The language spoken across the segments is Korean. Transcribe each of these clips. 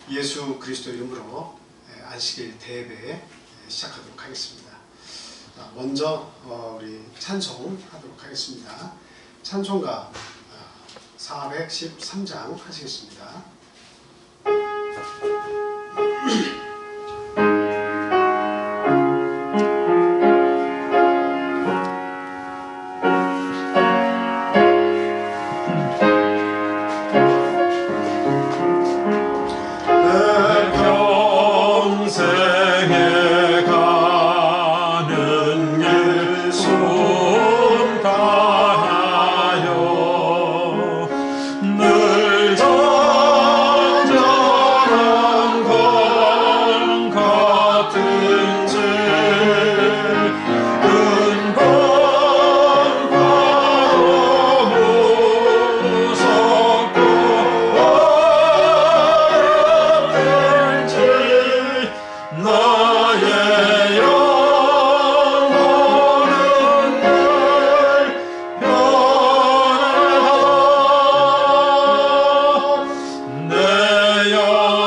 예수 그리스도 이름으로 안식일 대예배 시작하도록 하겠습니다. 먼저 우리 찬송하도록 하겠습니다. 찬송가 413장 하시겠습니다. 영원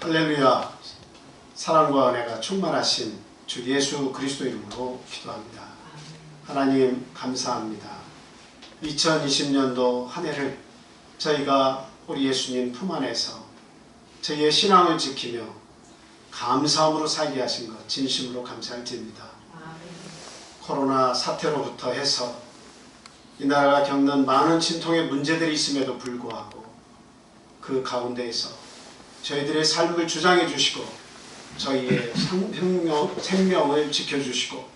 할렐루야. 사랑과 은혜가 충만하신 주 예수 그리스도 이름으로 기도합니다. 하나님 감사합니다. 2020년도 한 해를 저희가 우리 예수님 품 안에서 저희의 신앙을 지키며 감사함으로 살게 하신 것 진심으로 감사를 드립니다. 코로나 사태로부터 해서 이 나라가 겪는 많은 진통의 문제들이 있음에도 불구하고 그 가운데에서 저희들의 삶을 주장해 주시고 저희의 생명을 지켜주시고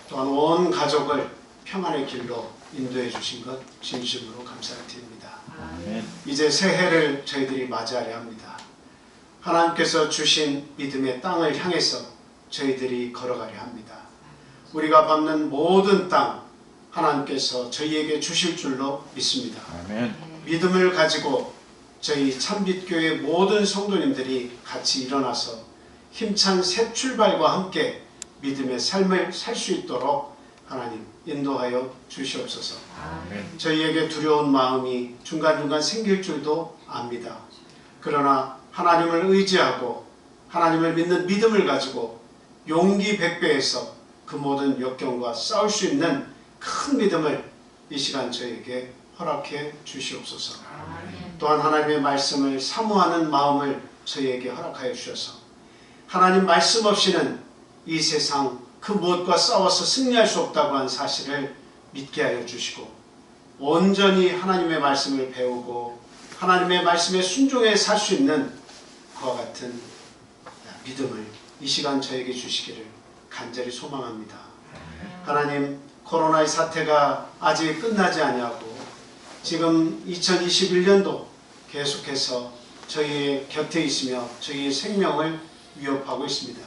또한 온 가족을 평안의 길로 인도해 주신 것 진심으로 감사를 드립니다. 이제 새해를 저희들이 맞이하려 합니다. 하나님께서 주신 믿음의 땅을 향해서 저희들이 걸어가려 합니다. 우리가 밟는 모든 땅 하나님께서 저희에게 주실 줄로 믿습니다. 믿음을 가지고 저희 참빛교회 모든 성도님들이 같이 일어나서 힘찬 새 출발과 함께 믿음의 삶을 살 수 있도록 하나님 인도하여 주시옵소서. 저희에게 두려운 마음이 중간중간 생길 줄도 압니다. 그러나 하나님을 의지하고 하나님을 믿는 믿음을 가지고 용기 백배에서 그 모든 역경과 싸울 수 있는 큰 믿음을 이 시간 저에게 허락해 주시옵소서. 또한 하나님의 말씀을 사모하는 마음을 저희에게 허락하여 주셔서 하나님 말씀 없이는 이 세상 그 무엇과 싸워서 승리할 수 없다고 한 사실을 믿게 하여 주시고 온전히 하나님의 말씀을 배우고 하나님의 말씀에 순종해 살 수 있는 그와 같은 믿음을 이 시간 저에게 주시기를 간절히 소망합니다. 하나님 코로나의 사태가 아직 끝나지 아니하고 지금 2021년도 계속해서 저희의 곁에 있으며 저희의 생명을 위협하고 있습니다.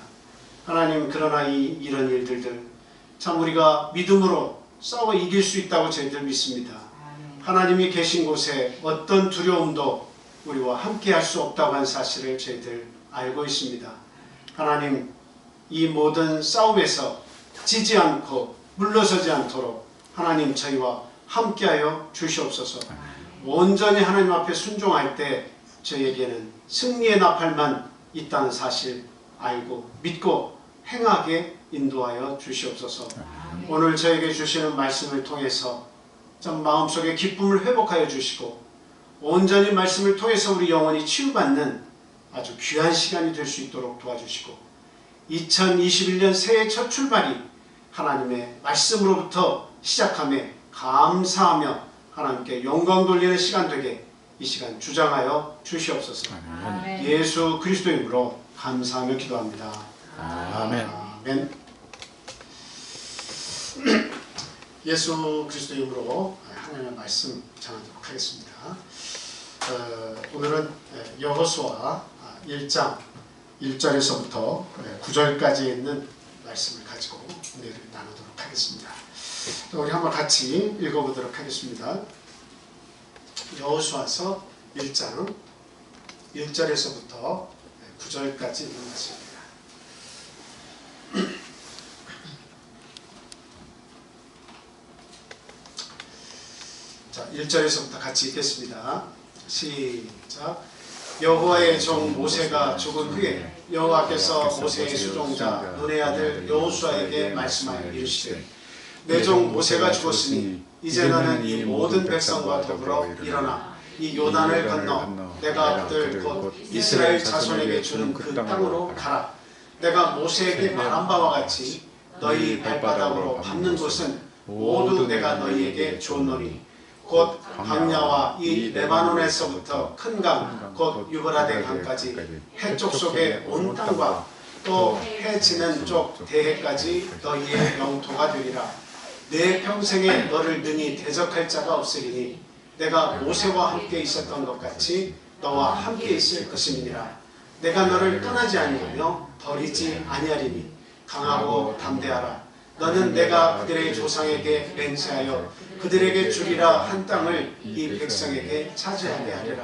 하나님 그러나 이런 일들을 참 우리가 믿음으로 싸워 이길 수 있다고 저희들 믿습니다. 하나님이 계신 곳에 어떤 두려움도 우리와 함께 할 수 없다고 한 사실을 저희들 알고 있습니다. 하나님 이 모든 싸움에서 지지 않고 물러서지 않도록 하나님 저희와 함께하여 주시옵소서. 온전히 하나님 앞에 순종할 때 저희에게는 승리의 나팔만 있다는 사실 알고 믿고 행하게 인도하여 주시옵소서. 오늘 저에게 주시는 말씀을 통해서 좀 마음속에 기쁨을 회복하여 주시고 온전히 말씀을 통해서 우리 영혼이 치유받는 아주 귀한 시간이 될 수 있도록 도와주시고 2021년 새해 첫 출발이 하나님의 말씀으로부터 시작함에 감사하며 하나님께 영광 돌리는 시간 되게 이 시간 주장하여 주시옵소서. 아멘. 예수 그리스도 이름으로 감사하며 기도합니다. 아멘. 아멘. 예수 그리스도 이름으로 하나님의 말씀 전하도록 하겠습니다. 오늘은 여호수아 1장 1절에서부터 9절까지 있는 말씀을 가지고 은혜를 나누도록 하겠습니다. 우리 한번 같이 읽어보도록 하겠습니다. 여호수아서 1장 1절에서부터 9절까지 있는 말씀입니다. 자, 1절에서부터 같이 읽겠습니다. 시작. 여호와의 종 모세가 죽은 후에 여호와께서 모세의 수종자 눈의 아들 여호수아에게 말씀하여 이르시되 내 종 모세가 죽었으니 이제 너는 이 모든 백성과 더불어 일어나 이 요단을 건너 내가 그들 곧 이스라엘 자손에게 주는 그 땅으로 가라. 내가 모세에게 말한 바와 같이 너희 발바닥으로 밟는 곳은 모두 내가 너희에게 주었노니 곧 광야와 이 레바논에서부터 큰 강 곧 유브라데 강까지 해쪽 속의 온 땅과 또 해지는 쪽 대해까지 너희의 영토가 되리라. 내 평생에 너를 능히 대적할 자가 없으리니 내가 모세와 함께 있었던 것 같이 너와 함께 있을 것임이니라. 내가 너를 떠나지 아니하며 버리지 아니하리니 강하고 담대하라. 너는 내가 그들의 조상에게 맹세하여 그들에게 주리라 한 땅을 이 백성에게 차지하게 하리라.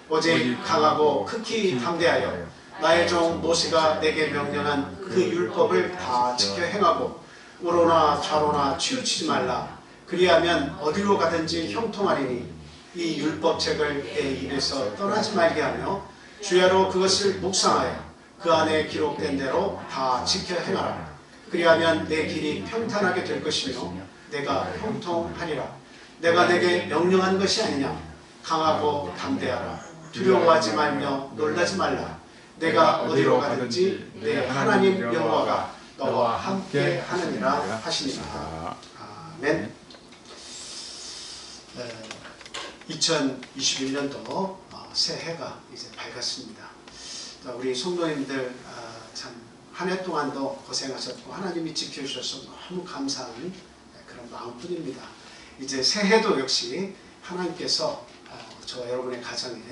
오직 강하고 극히 담대하여 나의 종 모세가 내게 명령한 그 율법을 다 지켜 행하고 우로나 좌로나 치우치지 말라. 그리하면 어디로 가든지 형통하리니 이 율법책을 내 입에서 떠나지 말게 하며 주야로 그것을 묵상하여 그 안에 기록된 대로 다 지켜 행하라. 그리하면 내 길이 평탄하게 될 것이며 내가 형통하리라. 내가 내게 명령한 것이 아니냐. 강하고 담대하라. 두려워하지 말며 놀라지 말라. 내가 어디로 가든지 내 하나님 여호와가 너와 함께 하느니라 하시니라. 아멘. 2021년도 새해가 이제 밝았습니다. 우리 성도님들 참 한 해 동안도 고생하셨고 하나님이 지켜주셔서 너무 감사한 그런 마음뿐입니다. 이제 새해도 역시 하나님께서 저와 여러분의 가정에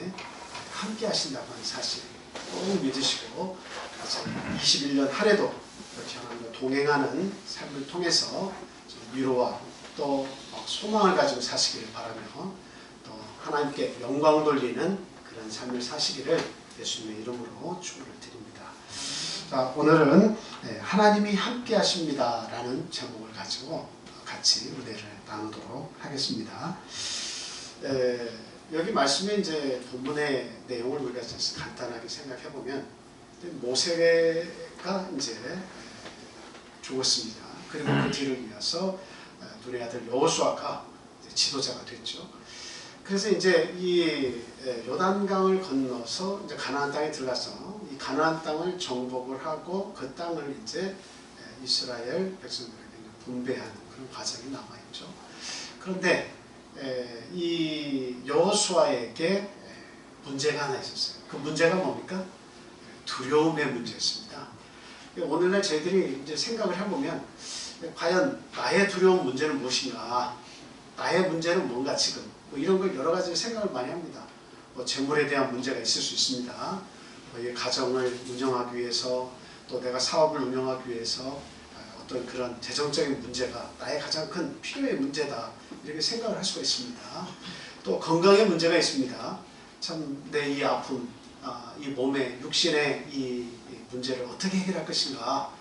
함께 하신다고 하는 사실 꼭 믿으시고 21년 한 해도 이렇게 하나님과 동행하는 삶을 통해서 위로와 또 소망을 가지고 사시기를 바라며 또 하나님께 영광 돌리는 그런 삶을 사시기를 예수님의 이름으로 축원을 드립니다. 자, 오늘은 하나님이 함께 하십니다 라는 제목을 가지고 같이 은혜를 나누도록 하겠습니다. 여기 말씀에 이제 본문의 내용을 우리가 간단하게 생각해 보면 모세가 이제 죽었습니다. 그리고 그 뒤를 이어서 눈의 아들 여호수아가 지도자가 됐죠. 그래서 이제 이 요단강을 건너서 이제 가나안 땅에 들어가서 이 가나안 땅을 정복을 하고 그 땅을 이제 이스라엘 백성들에게 분배하는 그런 과정이 남아 있죠. 그런데 이 여호수아에게 문제가 하나 있었어요. 그 문제가 뭡니까? 두려움의 문제였습니다. 오늘날 저희들이 이제 생각을 해보면 과연 나의 두려운 문제는 무엇인가? 나의 문제는 뭔가 지금? 뭐 이런 걸 여러 가지 생각을 많이 합니다. 뭐 재물에 대한 문제가 있을 수 있습니다. 뭐 가정을 운영하기 위해서 또 내가 사업을 운영하기 위해서 어떤 그런 재정적인 문제가 나의 가장 큰 필요의 문제다 이렇게 생각을 할 수가 있습니다. 또 건강의 문제가 있습니다. 참 내 이 아픔, 이 몸의 육신의 이 문제를 어떻게 해결할 것인가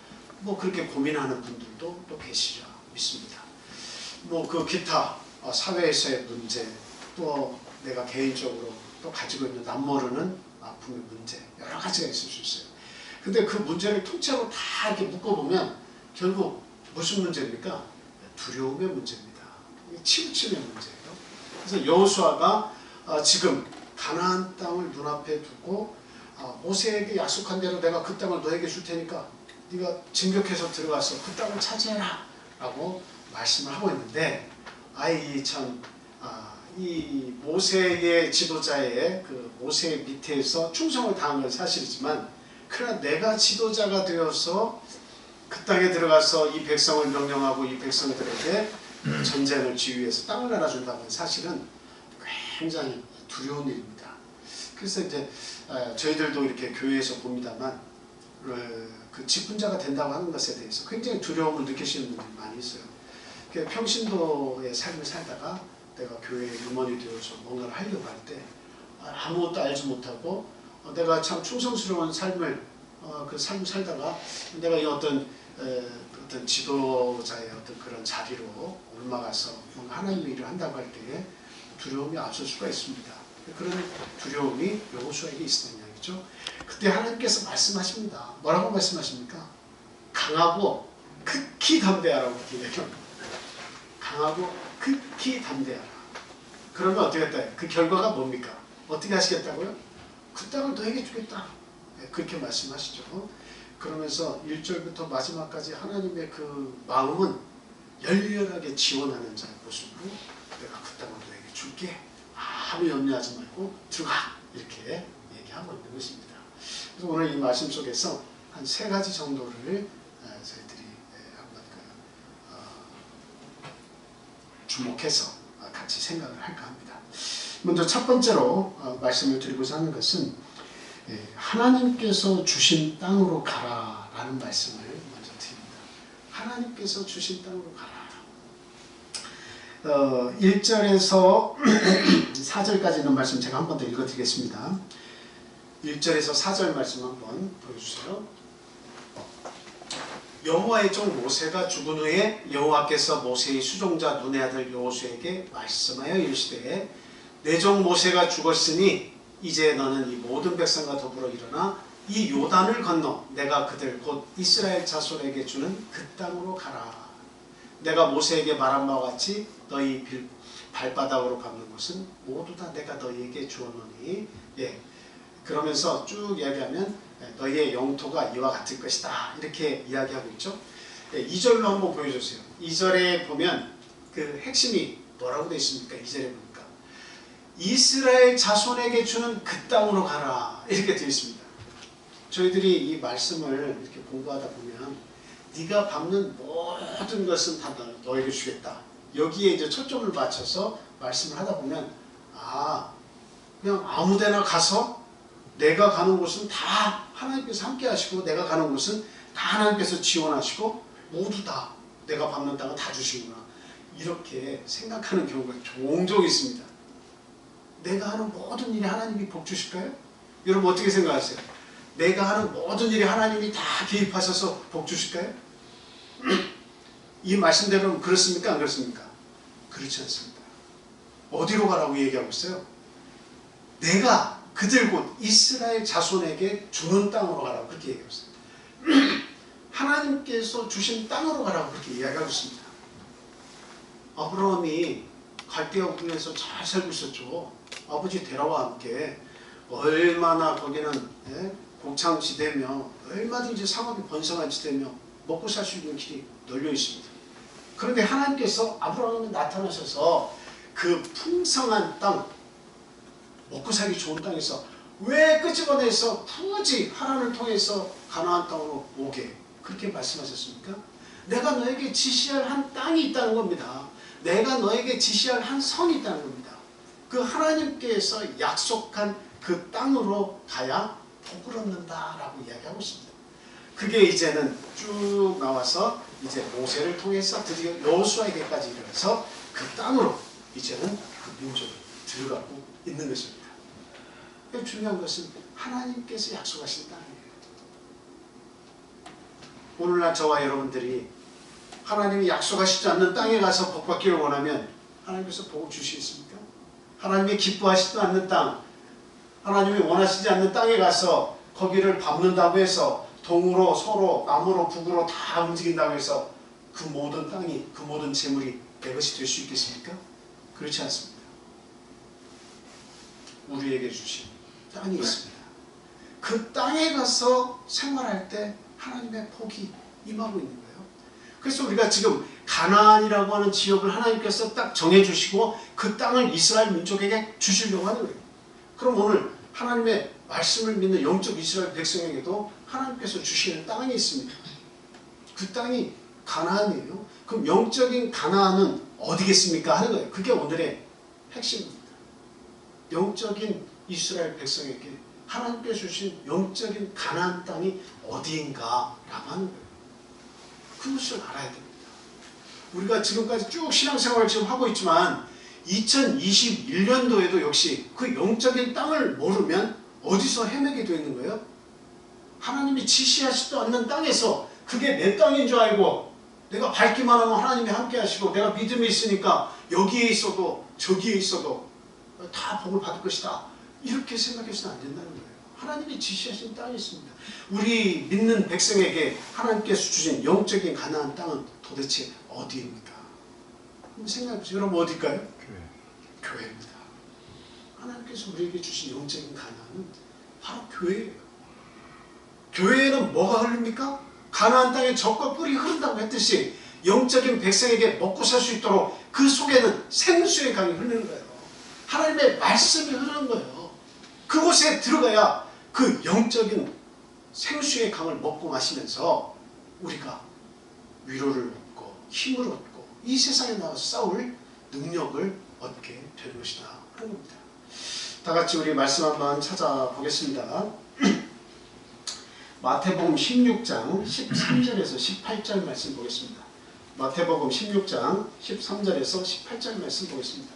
뭐 그렇게 고민하는 분들도 또 계시리라 믿습니다. 뭐 그 기타 사회에서의 문제 또 내가 개인적으로 또 가지고 있는 남모르는 아픔의 문제 여러 가지가 있을 수 있어요. 근데 그 문제를 통째로 다 이렇게 묶어보면 결국 무슨 문제입니까? 두려움의 문제입니다. 치우침의 문제예요. 그래서 여호수아가 지금 가나안 땅을 눈앞에 두고 모세에게 약속한 대로 내가 그 땅을 너에게 줄 테니까 네가 진격해서 들어가서 그 땅을 차지해라 라고 말씀을 하고 있는데 이 모세의 지도자의 그 모세의 밑에서 충성을 다한 건 사실이지만 그러나 내가 지도자가 되어서 그 땅에 들어가서 이 백성을 명령하고 이 백성들에게 전쟁을 지휘해서 땅을 나눠준다는 건 사실은 굉장히 두려운 일입니다. 그래서 이제 저희들도 이렇게 교회에서 봅니다만 그 직분자가 된다고 하는 것에 대해서 굉장히 두려움을 느끼시는 분들이 많이 있어요. 평신도의 삶을 살다가 내가 교회의 임원이 되어서 뭔가를 하려고 할 때 아무것도 알지 못하고 내가 참 충성스러운 삶을 그 삶을 살다가 내가 이 어떤 지도자의 어떤 그런 자리로 올라가서 뭔가 하나님의 일을 한다고 할 때에 두려움이 앞설 수가 있습니다. 그런 두려움이 여호수아에게 있었던 이야기죠. 그때 하나님께서 말씀하십니다. 뭐라고 말씀하십니까? 강하고 극히 담대하라고 얘기합니다. 강하고 극히 담대하라. 그러면 어떻게 했다? 그 결과가 뭡니까? 어떻게 하시겠다고요? 그 땅을 너에게 주겠다. 그렇게 말씀하시죠. 그러면서 1절부터 마지막까지 하나님의 그 마음은 열렬하게 지원하는 자의 모습으로 내가 그 땅을 너에게 줄게. 아무 염려하지 말고 들어가. 이렇게 얘기하고 있는 것입니다. 그래서 오늘 이 말씀 속에서 한 3가지 정도를 저희들이 한번 주목해서 같이 생각을 할까 합니다. 먼저 첫 번째로 말씀을 드리고자 하는 것은 하나님께서 주신 땅으로 가라라는 말씀을 먼저 드립니다. 하나님께서 주신 땅으로 가라. 1절에서 4절까지 있는 말씀 제가 한 번 더 읽어드리겠습니다. 1절에서 4절 말씀 한번 보여주세요. 여호와의 종 모세가 죽은 후에 여호와께서 모세의 수종자 눈의 아들 여호수아에게 말씀하여 이르시되 내 종 모세가 죽었으니 이제 너는 이 모든 백성과 더불어 일어나 이 요단을 건너 내가 그들 곧 이스라엘 자손에게 주는 그 땅으로 가라. 내가 모세에게 말한 바와 같이 너희 발바닥으로 밟는 곳은 모두 다 내가 너희에게 주었노니. 예. 그러면서 쭉 이야기하면 너희의 영토가 이와 같을 것이다. 이렇게 이야기하고 있죠. 2절로 한번 보여주세요. 2절에 보면 그 핵심이 뭐라고 되어 있습니까? 2절에 보니까 이스라엘 자손에게 주는 그 땅으로 가라. 이렇게 되어 있습니다. 저희들이 이 말씀을 이렇게 공부하다 보면 네가 밟는 모든 것은 다 너에게 주겠다. 여기에 이제 초점을 맞춰서 말씀을 하다 보면 그냥 아무데나 가서 내가 가는 곳은 다 하나님께서 함께 하시고 내가 가는 곳은 다 하나님께서 지원하시고 모두 다 내가 밟는 땅은 다 주시구나. 이렇게 생각하는 경우가 종종 있습니다. 내가 하는 모든 일에 하나님이 복 주실까요? 여러분 어떻게 생각하세요? 내가 하는 모든 일에 하나님이 다 개입하셔서 복 주실까요? 이 말씀대로는 그렇습니까? 안 그렇습니까? 그렇지 않습니다. 어디로 가라고 얘기하고 있어요? 내가 그들 곧 이스라엘 자손에게 주는 땅으로 가라고 그렇게 얘기하고 있어요. 하나님께서 주신 땅으로 가라고 그렇게 이야기하고 있습니다. 아브라함이 갈대아 우에서 잘 살고 있었죠. 아버지 데라와 함께 얼마나 거기는 곡창지대며 얼마든지 상업이 번성한 지대며 먹고 살 수 있는 길이 널려 있습니다. 그런데 하나님께서 아브라함에 나타나셔서 그 풍성한 땅, 먹고 살기 좋은 땅에서 왜 끄집어내서 굳이 하란을 통해서 가나안 땅으로 오게 그렇게 말씀하셨습니까? 내가 너에게 지시할 한 땅이 있다는 겁니다. 내가 너에게 지시할 한 성이 있다는 겁니다. 그 하나님께서 약속한 그 땅으로 가야 복을 얻는다라고 이야기하고 있습니다. 그게 이제는 쭉 나와서 이제 모세를 통해서 드디어 여호수아에게까지 이르러서 그 땅으로 이제는 그 민족이 들어가고 있는 것입니다. 중요한 것은 하나님께서 약속하신 땅이에요. 오늘날 저와 여러분들이 하나님이 약속하시지 않는 땅에 가서 복받기를 원하면 하나님께서 복을 주시겠습니까? 하나님이 기뻐하시지 않는 땅, 하나님이 원하시지 않는 땅에 가서 거기를 밟는다고 해서 동으로 서로 남으로 북으로 다 움직인다고 해서 그 모든 땅이 그 모든 재물이 내 것이 될 수 있겠습니까? 그렇지 않습니다. 우리에게 주신 땅이 있습니다. 그 땅에 가서 생활할 때 하나님의 복이 임하고 있는 거예요. 그래서 우리가 지금 가나안이라고 하는 지역을 하나님께서 딱 정해주시고 그 땅을 이스라엘 민족에게 주시려고 하는 거예요. 그럼 오늘 하나님의 말씀을 믿는 영적 이스라엘 백성에게도 하나님께서 주시는 땅이 있습니다. 그 땅이 가나안이에요. 그럼 영적인 가나안은 어디겠습니까? 하는 거예요. 그게 오늘의 핵심입니다. 영적인 이스라엘 백성에게 하나님께서 주신 영적인 가나안 땅이 어디인가 라고 하는 거예요. 그것을 알아야 됩니다. 우리가 지금까지 쭉 신앙생활을 지금 하고 있지만 2021년도에도 역시 그 영적인 땅을 모르면 어디서 헤매게 되어 있는 거예요? 하나님이 지시하지도 않는 땅에서 그게 내 땅인 줄 알고 내가 밟기만 하면 하나님이 함께 하시고 내가 믿음이 있으니까 여기에 있어도 저기에 있어도 다 복을 받을 것이다. 이렇게 생각해서는 안 된다는 거예요. 하나님이 지시하신 땅이 있습니다. 우리 믿는 백성에게 하나님께서 주신 영적인 가나안 땅은 도대체 어디입니까? 한번 생각해보세요. 여러분 어딜까요? 교회입니다. 하나님께서 우리에게 주신 영적인 가나안은 바로 교회예요. 교회에는 뭐가 흐릅니까? 가나안 땅에 젖과 꿀이 흐른다고 했듯이 영적인 백성에게 먹고 살 수 있도록 그 속에는 생수의 강이 흐르는 거예요. 하나님의 말씀이 흐르는 거예요. 그곳에 들어가야 그 영적인 생수의 강을 먹고 마시면서 우리가 위로를 얻고 힘을 얻고 이 세상에 나가서 싸울 능력을 얻게 되는 것이다 하는 겁니다. 다 같이 우리 말씀 한번 찾아보겠습니다. 마태복음 16장 13절에서 18절 말씀 보겠습니다. 마태복음 16장 13절에서 18절 말씀 보겠습니다.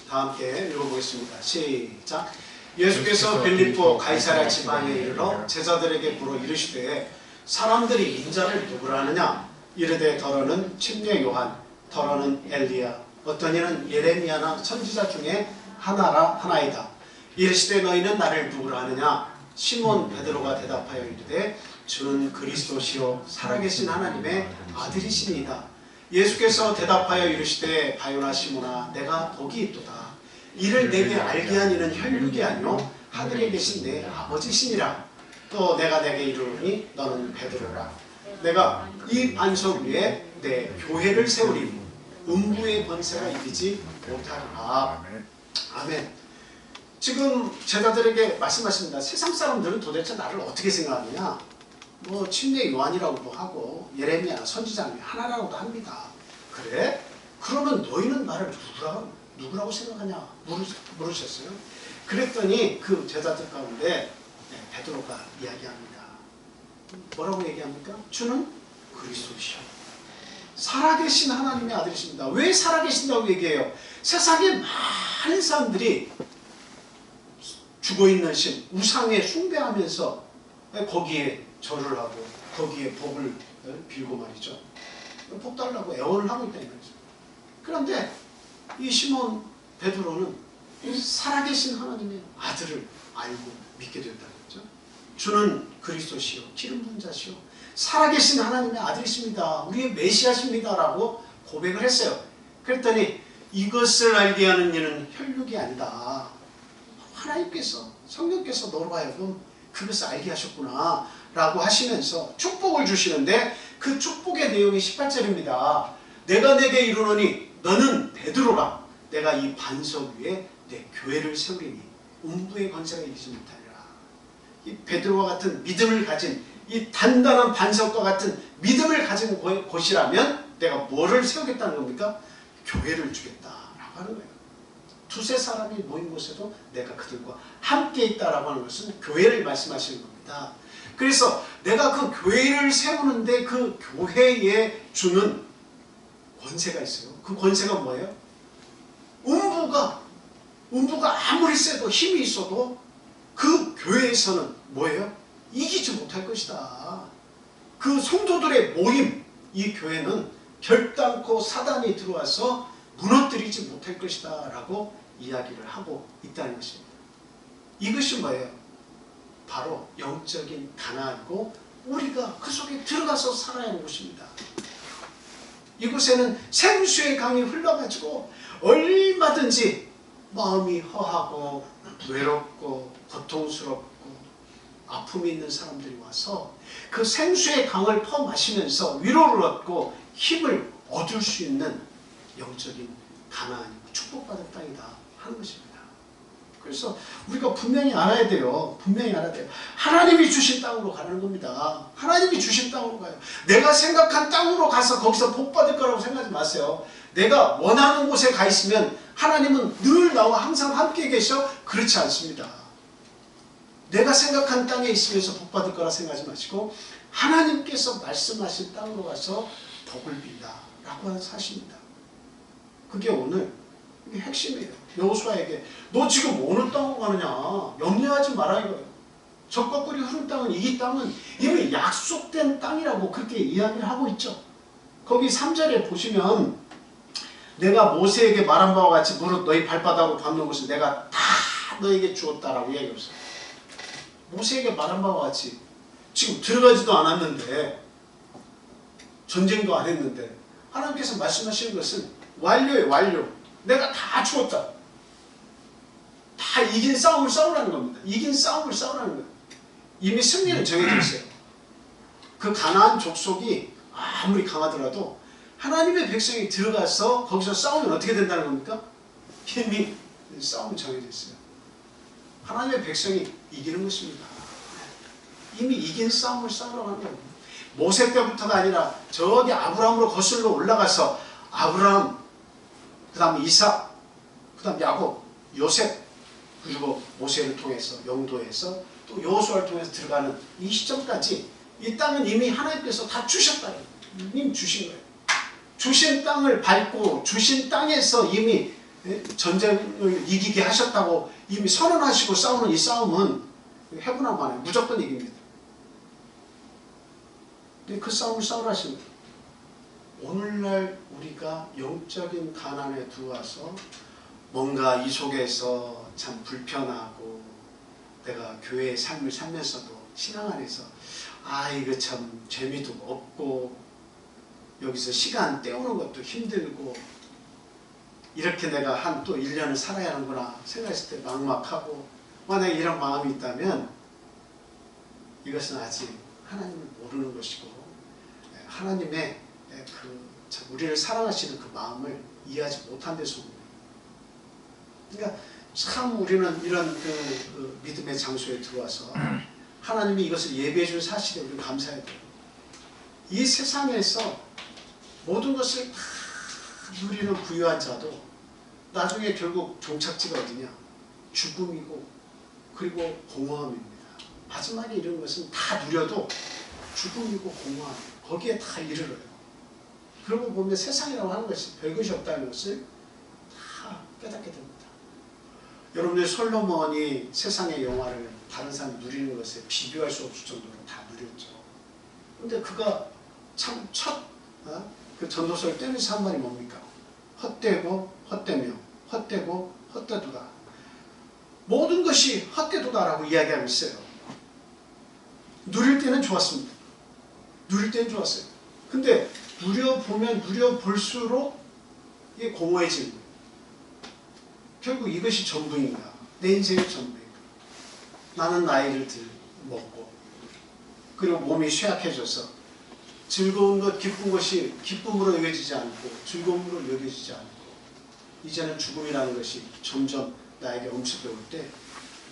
다 함께 읽어보겠습니다. 시작. 예수께서 빌립보 가이사랴 지방에 이르러 제자들에게 물어 이르시되 사람들이 인자를 누구라 하느냐? 이르되 더러는 침례 요한, 더러는 엘리야, 어떤 이는 예레미야나 선지자 중에 하나이다. 이르시되 너희는 나를 누구라 하느냐? 시몬 베드로가 대답하여 이르되 주는 그리스도시요 살아계신 하나님의 아들이시니이다. 예수께서 대답하여 이르시되 바요나 시몬아 내가 복이 있도다. 이를 내게 알게 한 이는 혈육이 아니요 하늘에 계신 내 아버지시니라. 또 내가 내게 이르노니 너는 베드로라. 내가 이 반석 위에 내 교회를 세우리니 음부의 권세가 이기지 못하리라. 아멘. 지금 제자들에게 말씀하십니다. 세상 사람들은 도대체 나를 어떻게 생각하느냐? 뭐 침례 요한이라고도 하고 예레미야 선지자 하나라고도 합니다. 그래? 그러면 너희는 나를 누구라고 생각하냐? 물으셨어요. 그랬더니 그 제자들 가운데 베드로가 이야기합니다. 뭐라고 얘기합니까? 주는 그리스도시요 살아계신 하나님의 아들이십니다. 왜 살아계신다고 얘기해요? 세상에 많은 사람들이 죽어있는 신, 우상에 숭배하면서 거기에 절을 하고 거기에 복을 빌고 말이죠. 복 달라고 애원을 하고 있다는 거죠. 그런데 이 시몬 베드로는 살아계신 하나님의 아들을 알고 믿게 된다는 거죠. 주는 그리스도시요 기름 부은 자시요 살아계신 하나님의 아들이십니다. 우리의 메시아십니다 라고 고백을 했어요. 그랬더니 이것을 알게 하는 이는 혈육이 아니다. 하나님께서 성령께서 너로 하여금 그것을 알게 하셨구나 라고 하시면서 축복을 주시는데 그 축복의 내용이 18절입니다. 내가 내게 이르노니 너는 베드로라. 내가 이 반석 위에 내 교회를 세우리니 음부의 권세가 이기지 못하리라. 이 베드로와 같은 믿음을 가진 이 단단한 반석과 같은 믿음을 가진 곳이라면 내가 뭐를 세우겠다는 겁니까? 교회를 주겠다라고 하는 거예요. 두세 사람이 모인 곳에도 내가 그들과 함께 있다라고 하는 것은 교회를 말씀하시는 겁니다. 그래서 내가 그 교회를 세우는데 그 교회에 주는 권세가 있어요. 그 권세가 뭐예요? 음부가 아무리 세도 힘이 있어도 그 교회에서는 뭐예요? 이기지 못할 것이다. 그 성도들의 모임, 이 교회는 결단코 사단이 들어와서 무너뜨리지 못할 것이다 라고 이야기를 하고 있다는 것입니다. 이것이 뭐예요? 바로 영적인 가나안이고 우리가 그 속에 들어가서 살아야 하는 곳입니다. 이곳에는 생수의 강이 흘러가지고 얼마든지 마음이 허하고 외롭고 고통스럽고 아픔이 있는 사람들이 와서 그 생수의 강을 퍼마시면서 위로를 얻고 힘을 얻을 수 있는 영적인 가나안이고 축복받은 땅이다 하는 것입니다. 그래서 우리가 분명히 알아야 돼요. 분명히 알아야 돼요. 하나님이 주신 땅으로 가는 겁니다. 하나님이 주신 땅으로 가요. 내가 생각한 땅으로 가서 거기서 복 받을 거라고 생각하지 마세요. 내가 원하는 곳에 가 있으면 하나님은 늘 나와 항상 함께 계셔? 그렇지 않습니다. 내가 생각한 땅에 있으면서 복 받을 거라 생각하지 마시고 하나님께서 말씀하신 땅으로 가서 복을 빈다 라고 하는 사실입니다. 그게 오늘 이게 핵심이에요. 여호수아에게 너 지금 어느 땅으로 가느냐 염려하지 마라 이거예요. 적과 꿀이 흐른 땅은 이 땅은 이미 약속된 땅이라고 그렇게 이야기를 하고 있죠. 거기 3절에 보시면 내가 모세에게 말한 바와 같이 무릇 너희 발바닥으로 밟는 것을 내가 다 너에게 주었다라고 이야기했어요. 모세에게 말한 바와 같이 지금 들어가지도 않았는데 전쟁도 안 했는데 하나님께서 말씀하시는 것은 완료예요. 완료. 내가 다 주었다. 다 이긴 싸움을 싸우라는 겁니다. 이긴 싸움을 싸우라는 거예요. 이미 승리는 정해져 있어요. 그 가나안 족속이 아무리 강하더라도 하나님의 백성이 들어가서 거기서 싸우면 어떻게 된다는 겁니까? 이미 싸움은 정해져 있어요. 하나님의 백성이 이기는 것입니다. 이미 이긴 싸움을 싸우라고 하는 거예요. 모세 때부터가 아니라 저기 아브라함으로 거슬러 올라가서 아브라함, 그 다음에 이삭, 그 다음 야곱, 요셉, 그리고 모세를 통해서 영도에서 또 여호수아를 통해서 들어가는 이 시점까지 이 땅은 이미 하나님께서 다 주셨다. 이미 주신 거예요. 주신 땅을 밟고 주신 땅에서 이미 전쟁을 이기게 하셨다고 이미 선언하시고 싸우는 이 싸움은 해보나마 안에 무조건 이깁니다. 그 싸움을 싸우라 하십니다. 오늘날 우리가 영적인 가난에 들어와서 뭔가 이 속에서 참 불편하고 내가 교회의 삶을 살면서도 신앙 안에서 이거 참 재미도 없고 여기서 시간 때우는 것도 힘들고 이렇게 내가 한 또 1년을 살아야 하는구나 생각했을 때 막막하고 만약에 이런 마음이 있다면 이것은 아직 하나님을 모르는 것이고 하나님의 우리를 사랑하시는 그 마음을 이해하지 못한 데서 온 거예요. 그러니까 참 우리는 이런 그 믿음의 장소에 들어와서 하나님이 이것을 예배해 준 사실에 우리는 감사해야 돼요. 이 세상에서 모든 것을 다 누리는 부유한 자도 나중에 결국 종착지가 어디냐? 죽음이고 그리고 공허함입니다. 마지막에 이런 것은 다 누려도 죽음이고 공허함, 거기에 다 이르러요. 그러고 보면 세상이라고 하는 것이 별것이 없다는 것을 다 깨닫게 됩니다. 여러분들 솔로몬이 세상의 영화를 다른 사람이 누리는 것에 비교할 수 없을 정도로 다 누렸죠. 근데 그가 참 그 전도서를 떼면서 한 말이 뭡니까? 헛되고 헛되며 헛되고 헛되도다. 모든 것이 헛되도다라고 이야기하고 있어요. 누릴 때는 좋았습니다. 누릴 때는 좋았어요. 근데 누려보면 누려볼수록 이게 공허해지는 거예요. 결국 이것이 전부인가? 내 인생의 전부인가? 나는 나이를 먹고 그리고 몸이 쇠약해져서 즐거운 것, 기쁜 것이 기쁨으로 여겨지지 않고 즐거움으로 여겨지지 않고 이제는 죽음이라는 것이 점점 나에게 엄습해 올 때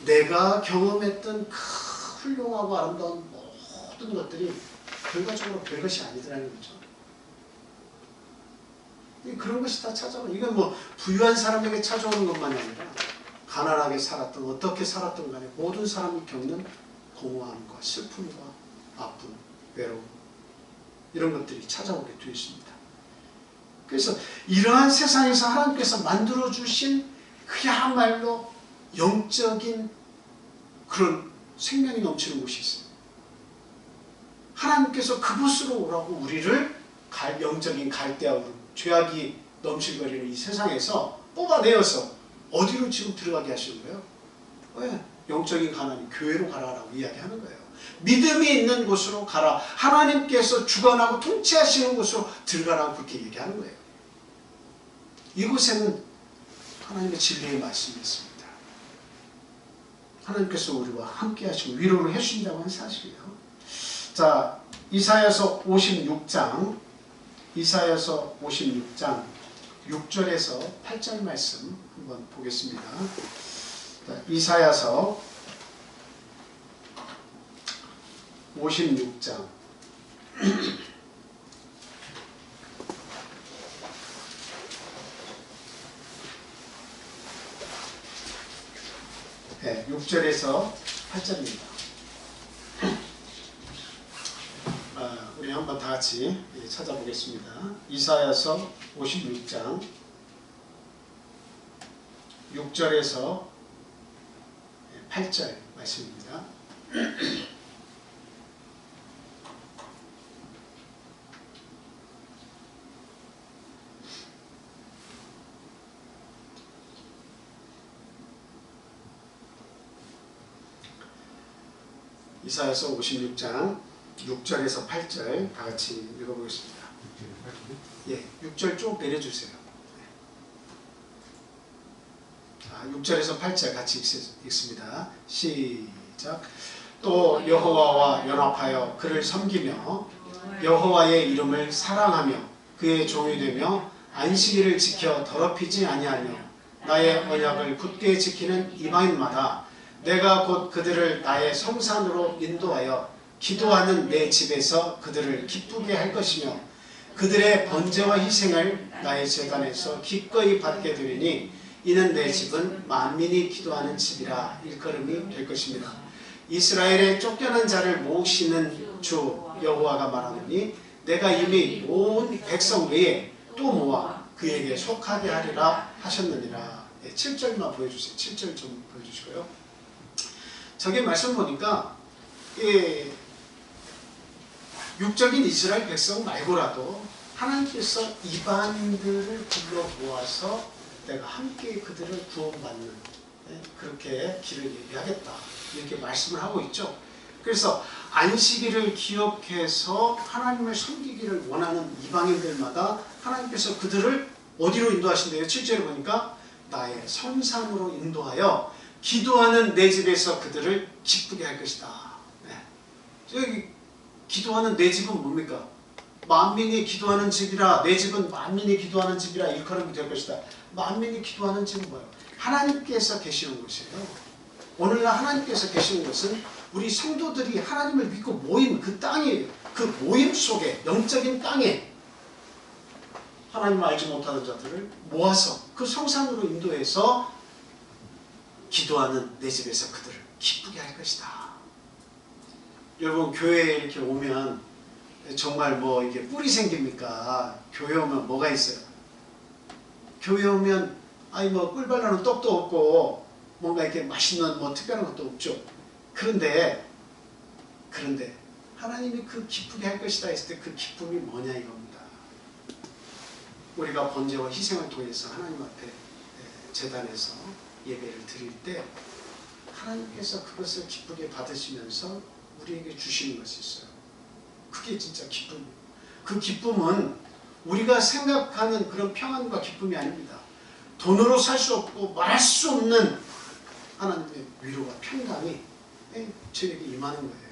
내가 경험했던 그 훌륭하고 아름다운 모든 것들이 결과적으로 별것이 아니더라는 거죠. 그런 것이 다 찾아오는, 이건 뭐 부유한 사람에게 찾아오는 것만이 아니라 가난하게 살았던 어떻게 살았던 간에 모든 사람이 겪는 공허함과 슬픔과 아픔, 외로움 이런 것들이 찾아오게 되어 있습니다. 그래서 이러한 세상에서 하나님께서 만들어주신 그야말로 영적인 그런 생명이 넘치는 곳이 있어요. 하나님께서 그곳으로 오라고 우리를 영적인 갈대아우름, 죄악이 넘칠거리는 이 세상에서 뽑아내어서 어디로 지금 들어가게 하시는 거예요? 왜? 영적인 가난이 교회로 가라라고 이야기하는 거예요. 믿음이 있는 곳으로 가라. 하나님께서 주관하고 통치하시는 곳으로 들어가라고 그렇게 얘기하는 거예요. 이곳에는 하나님의 진리의 말씀이 있습니다. 하나님께서 우리와 함께 하시고 위로를 해주신다고 하는 사실이에요. 자, 이사야서 56장 6절에서 8절 말씀 한번 보겠습니다. 자, 이사야서 56장 네, 6절에서 8절입니다. 우리 한번 다 같이 찾아보겠습니다. 이사야서 56장 6절에서 8절 말씀입니다. 이사야서 56장 6절에서 8절 다 같이 읽어보겠습니다. 예, 6절 쭉 내려주세요. 자, 6절에서 8절 같이 읽습니다. 시작. 또 여호와와 연합하여 그를 섬기며 여호와의 이름을 사랑하며 그의 종이 되며 안식일을 지켜 더럽히지 아니하며 나의 언약을 굳게 지키는 이방인마다 내가 곧 그들을 나의 성산으로 인도하여 기도하는 내 집에서 그들을 기쁘게 할 것이며 그들의 번제와 희생을 나의 제단에서 기꺼이 받게 되리니 이는 내 집은 만민이 기도하는 집이라 일컬음이 될 것입니다. 이스라엘의 쫓겨난 자를 모으시는 주 여호와가 말하노니 내가 이미 온 백성 외에 또 모아 그에게 속하게 하리라 하셨느니라. 7절만 보여주세요. 7절 좀 보여주시고요. 저기 말씀 보니까 육적인 이스라엘 백성 말고라도 하나님께서 이방인들을 불러 모아서 내가 함께 그들을 구원받는 그렇게 길을 예비하겠다 이렇게 말씀을 하고 있죠. 그래서 안식일을 기억해서 하나님을 섬기기를 원하는 이방인들마다 하나님께서 그들을 어디로 인도하신대요? 7절에 보니까 나의 성산으로 인도하여 기도하는 내 집에서 그들을 기쁘게 할 것이다. 여기 기도하는 내 집은 뭡니까? 만민이 기도하는 집이라, 내 집은 만민이 기도하는 집이라 일컬음이 될 것이다. 만민이 기도하는 집은 뭐예요? 하나님께서 계시는 곳이에요. 오늘날 하나님께서 계시는 것은 우리 성도들이 하나님을 믿고 모인 그 땅이에요. 그 모임 속에, 영적인 땅에 하나님을 알지 못하는 자들을 모아서 그 성산으로 인도해서 기도하는 내 집에서 그들을 기쁘게 할 것이다. 여러분, 교회에 이렇게 오면 정말 뭐 이게 뿔이 생깁니까? 교회 오면 뭐가 있어요? 교회 오면 아니 뭐 꿀 발라놓은 떡도 없고 뭔가 이렇게 맛있는 뭐 특별한 것도 없죠. 그런데 하나님이 그 기쁘게 할 것이다 했을 때 그 기쁨이 뭐냐 이겁니다. 우리가 번제와 희생을 통해서 하나님 앞에 제단에서 예배를 드릴 때 하나님께서 그것을 기쁘게 받으시면서 우리에게 주시는 것이 있어요. 그게 진짜 기쁨이에요. 그 기쁨은 우리가 생각하는 그런 평안과 기쁨이 아닙니다. 돈으로 살 수 없고 말할 수 없는 하나님의 위로와 평강이 저에게 임하는 거예요.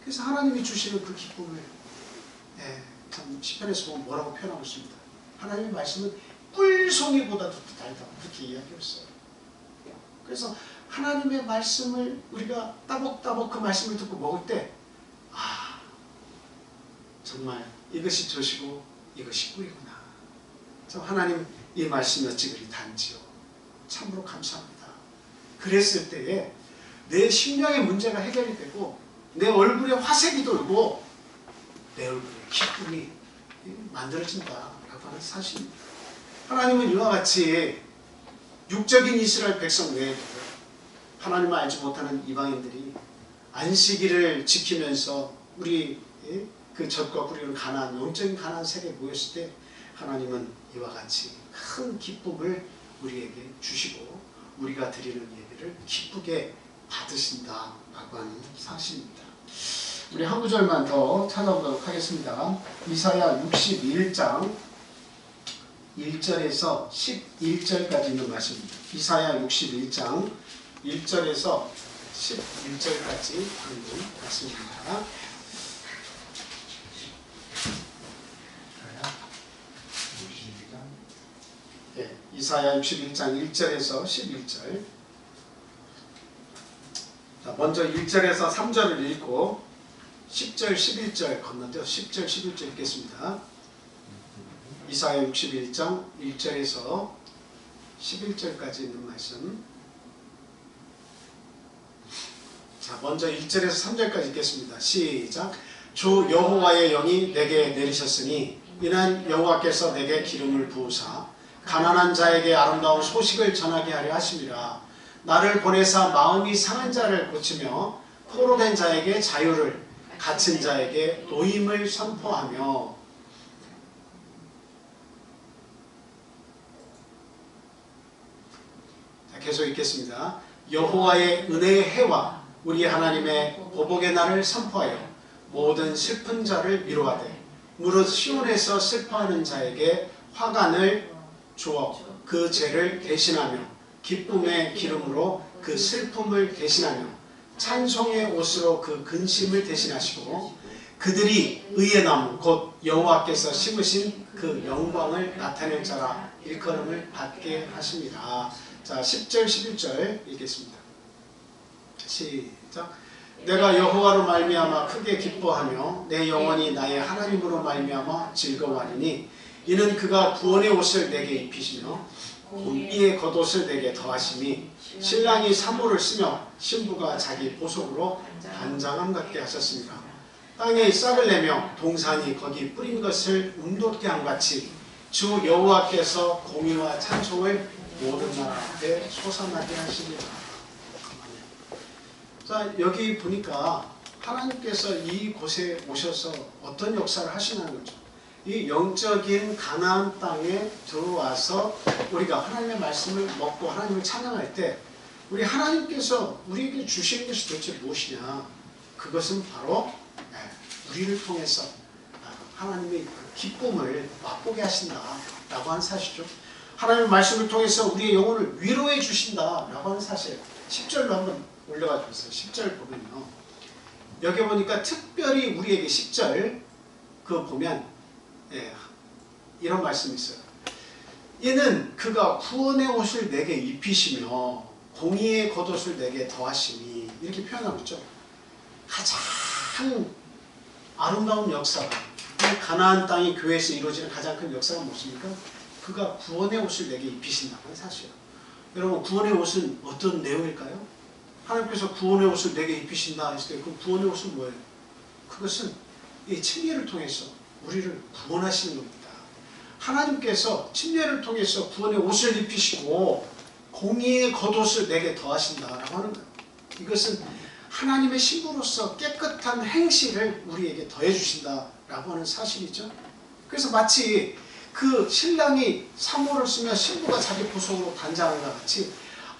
그래서 하나님이 주시는 그 기쁨을 참 시편에서 보면 뭐라고 표현하고 있습니다. 하나님의 말씀은 꿀송이보다도 달다 그렇게 이야기했어요. 그래서 하나님의 말씀을 우리가 따복따복 그 말씀을 듣고 먹을 때 정말 이것이 젖이고 이것이 꿀이구나. 참 하나님 이 말씀이 어찌 그리 단지요. 참으로 감사합니다. 그랬을 때에 내 심령의 문제가 해결이 되고 내 얼굴에 화색이 돌고 내 얼굴에 기쁨이 만들어진다라고 하는 사실입니다. 하나님은 이와 같이 육적인 이스라엘 백성 외에도 하나님을 알지 못하는 이방인들이 안식일을 지키면서 우리 그 젖과 꿀이 가나안, 영적인 가나안 세계에 모였을 때 하나님은 이와 같이 큰 기쁨을 우리에게 주시고 우리가 드리는 예배를 기쁘게 받으신다라고 하는 사실입니다. 우리 한 구절만 더 찾아보도록 하겠습니다. 이사야 61장 1절에서 11절까지 있는 말씀입니다. 이사야 61장 1절에서 11절까지 있는 말씀입니다. 이사야 61장 1절에서 11절. 자, 먼저 1절에서 3절을 읽고 10절 11절 건너뛰어 10절 11절 읽겠습니다. 이사야 61장 1절에서 11절까지 있는 말씀. 자, 먼저 1절에서 3절까지 읽겠습니다. 시작. 주 여호와의 영이 내게 내리셨으니 이는 여호와께서 내게 기름을 부으사 가난한 자에게 아름다운 소식을 전하게 하려 하심이라. 나를 보내사 마음이 상한 자를 고치며 포로된 자에게 자유를, 갇힌 자에게 노임을 선포하며. 자, 계속 읽겠습니다. 여호와의 은혜의 해와 우리 하나님의 보복의 날을 선포하여 모든 슬픈 자를 위로하되 무릇 시온에서 슬퍼하는 자에게 화관을 주어 그 죄를 대신하며 기쁨의 기름으로 그 슬픔을 대신하며 찬송의 옷으로 그 근심을 대신하시고 그들이 의의 나무 곧 여호와께서 심으신 그 영광을 나타낼 자라 일컬음을 받게 하십니다. 자, 10절 11절 읽겠습니다. 시작. 내가 여호와로 말미암아 크게 기뻐하며 내 영혼이 나의 하나님으로 말미암아 즐거워하리니 이는 그가 구원의 옷을 내게 입히시며 공의의 겉옷을 내게 더하심이 신랑이 사모를 쓰며 신부가 자기 보석으로 단장함 같게 하셨습니다. 땅에 싹을 내며 동산이 거기 뿌린 것을 움돋게 함같이 주 여호와께서 공의와 찬송을 모든 나라 앞에 솟아나게 하시리라. 자, 여기 보니까 하나님께서 이곳에 오셔서 어떤 역사를 하시는 거죠. 이 영적인 가나안 땅에 들어와서 우리가 하나님의 말씀을 먹고 하나님을 찬양할 때 우리 하나님께서 우리에게 주시는 것이 도대체 무엇이냐. 그것은 바로 우리를 통해서 하나님의 기쁨을 맛보게 하신다라고 하는 사실이죠. 하나님의 말씀을 통해서 우리의 영혼을 위로해 주신다라고 하는 사실. 10절로 한번 올려가 주세요. 10절 보면요. 여기 보니까 특별히 우리에게 10절 그 보면 이런 말씀이 있어요. 이는 그가 구원의 옷을 내게 입히시며 공의의 겉옷을 내게 더하시니 이렇게 표현하고 있죠. 가장 아름다운 역사가 가나안 땅이 교회에서 이루어지는 가장 큰 역사가 무엇입니까? 그가 구원의 옷을 내게 입히신다는 사실이에요. 여러분 구원의 옷은 어떤 내용일까요? 하나님께서 구원의 옷을 내게 입히신다 했을 때 그 구원의 옷은 뭐예요? 그것은 이 침례를 통해서 우리를 구원하시는 겁니다. 하나님께서 침례를 통해서 구원의 옷을 입히시고 공의의 겉옷을 내게 더하신다라고 하는 거예요. 이것은 하나님의 신부로서 깨끗한 행실을 우리에게 더해 주신다라고 하는 사실이죠. 그래서 마치 그 신랑이 사모를 쓰며 신부가 자기 보석으로 단장한 것 같이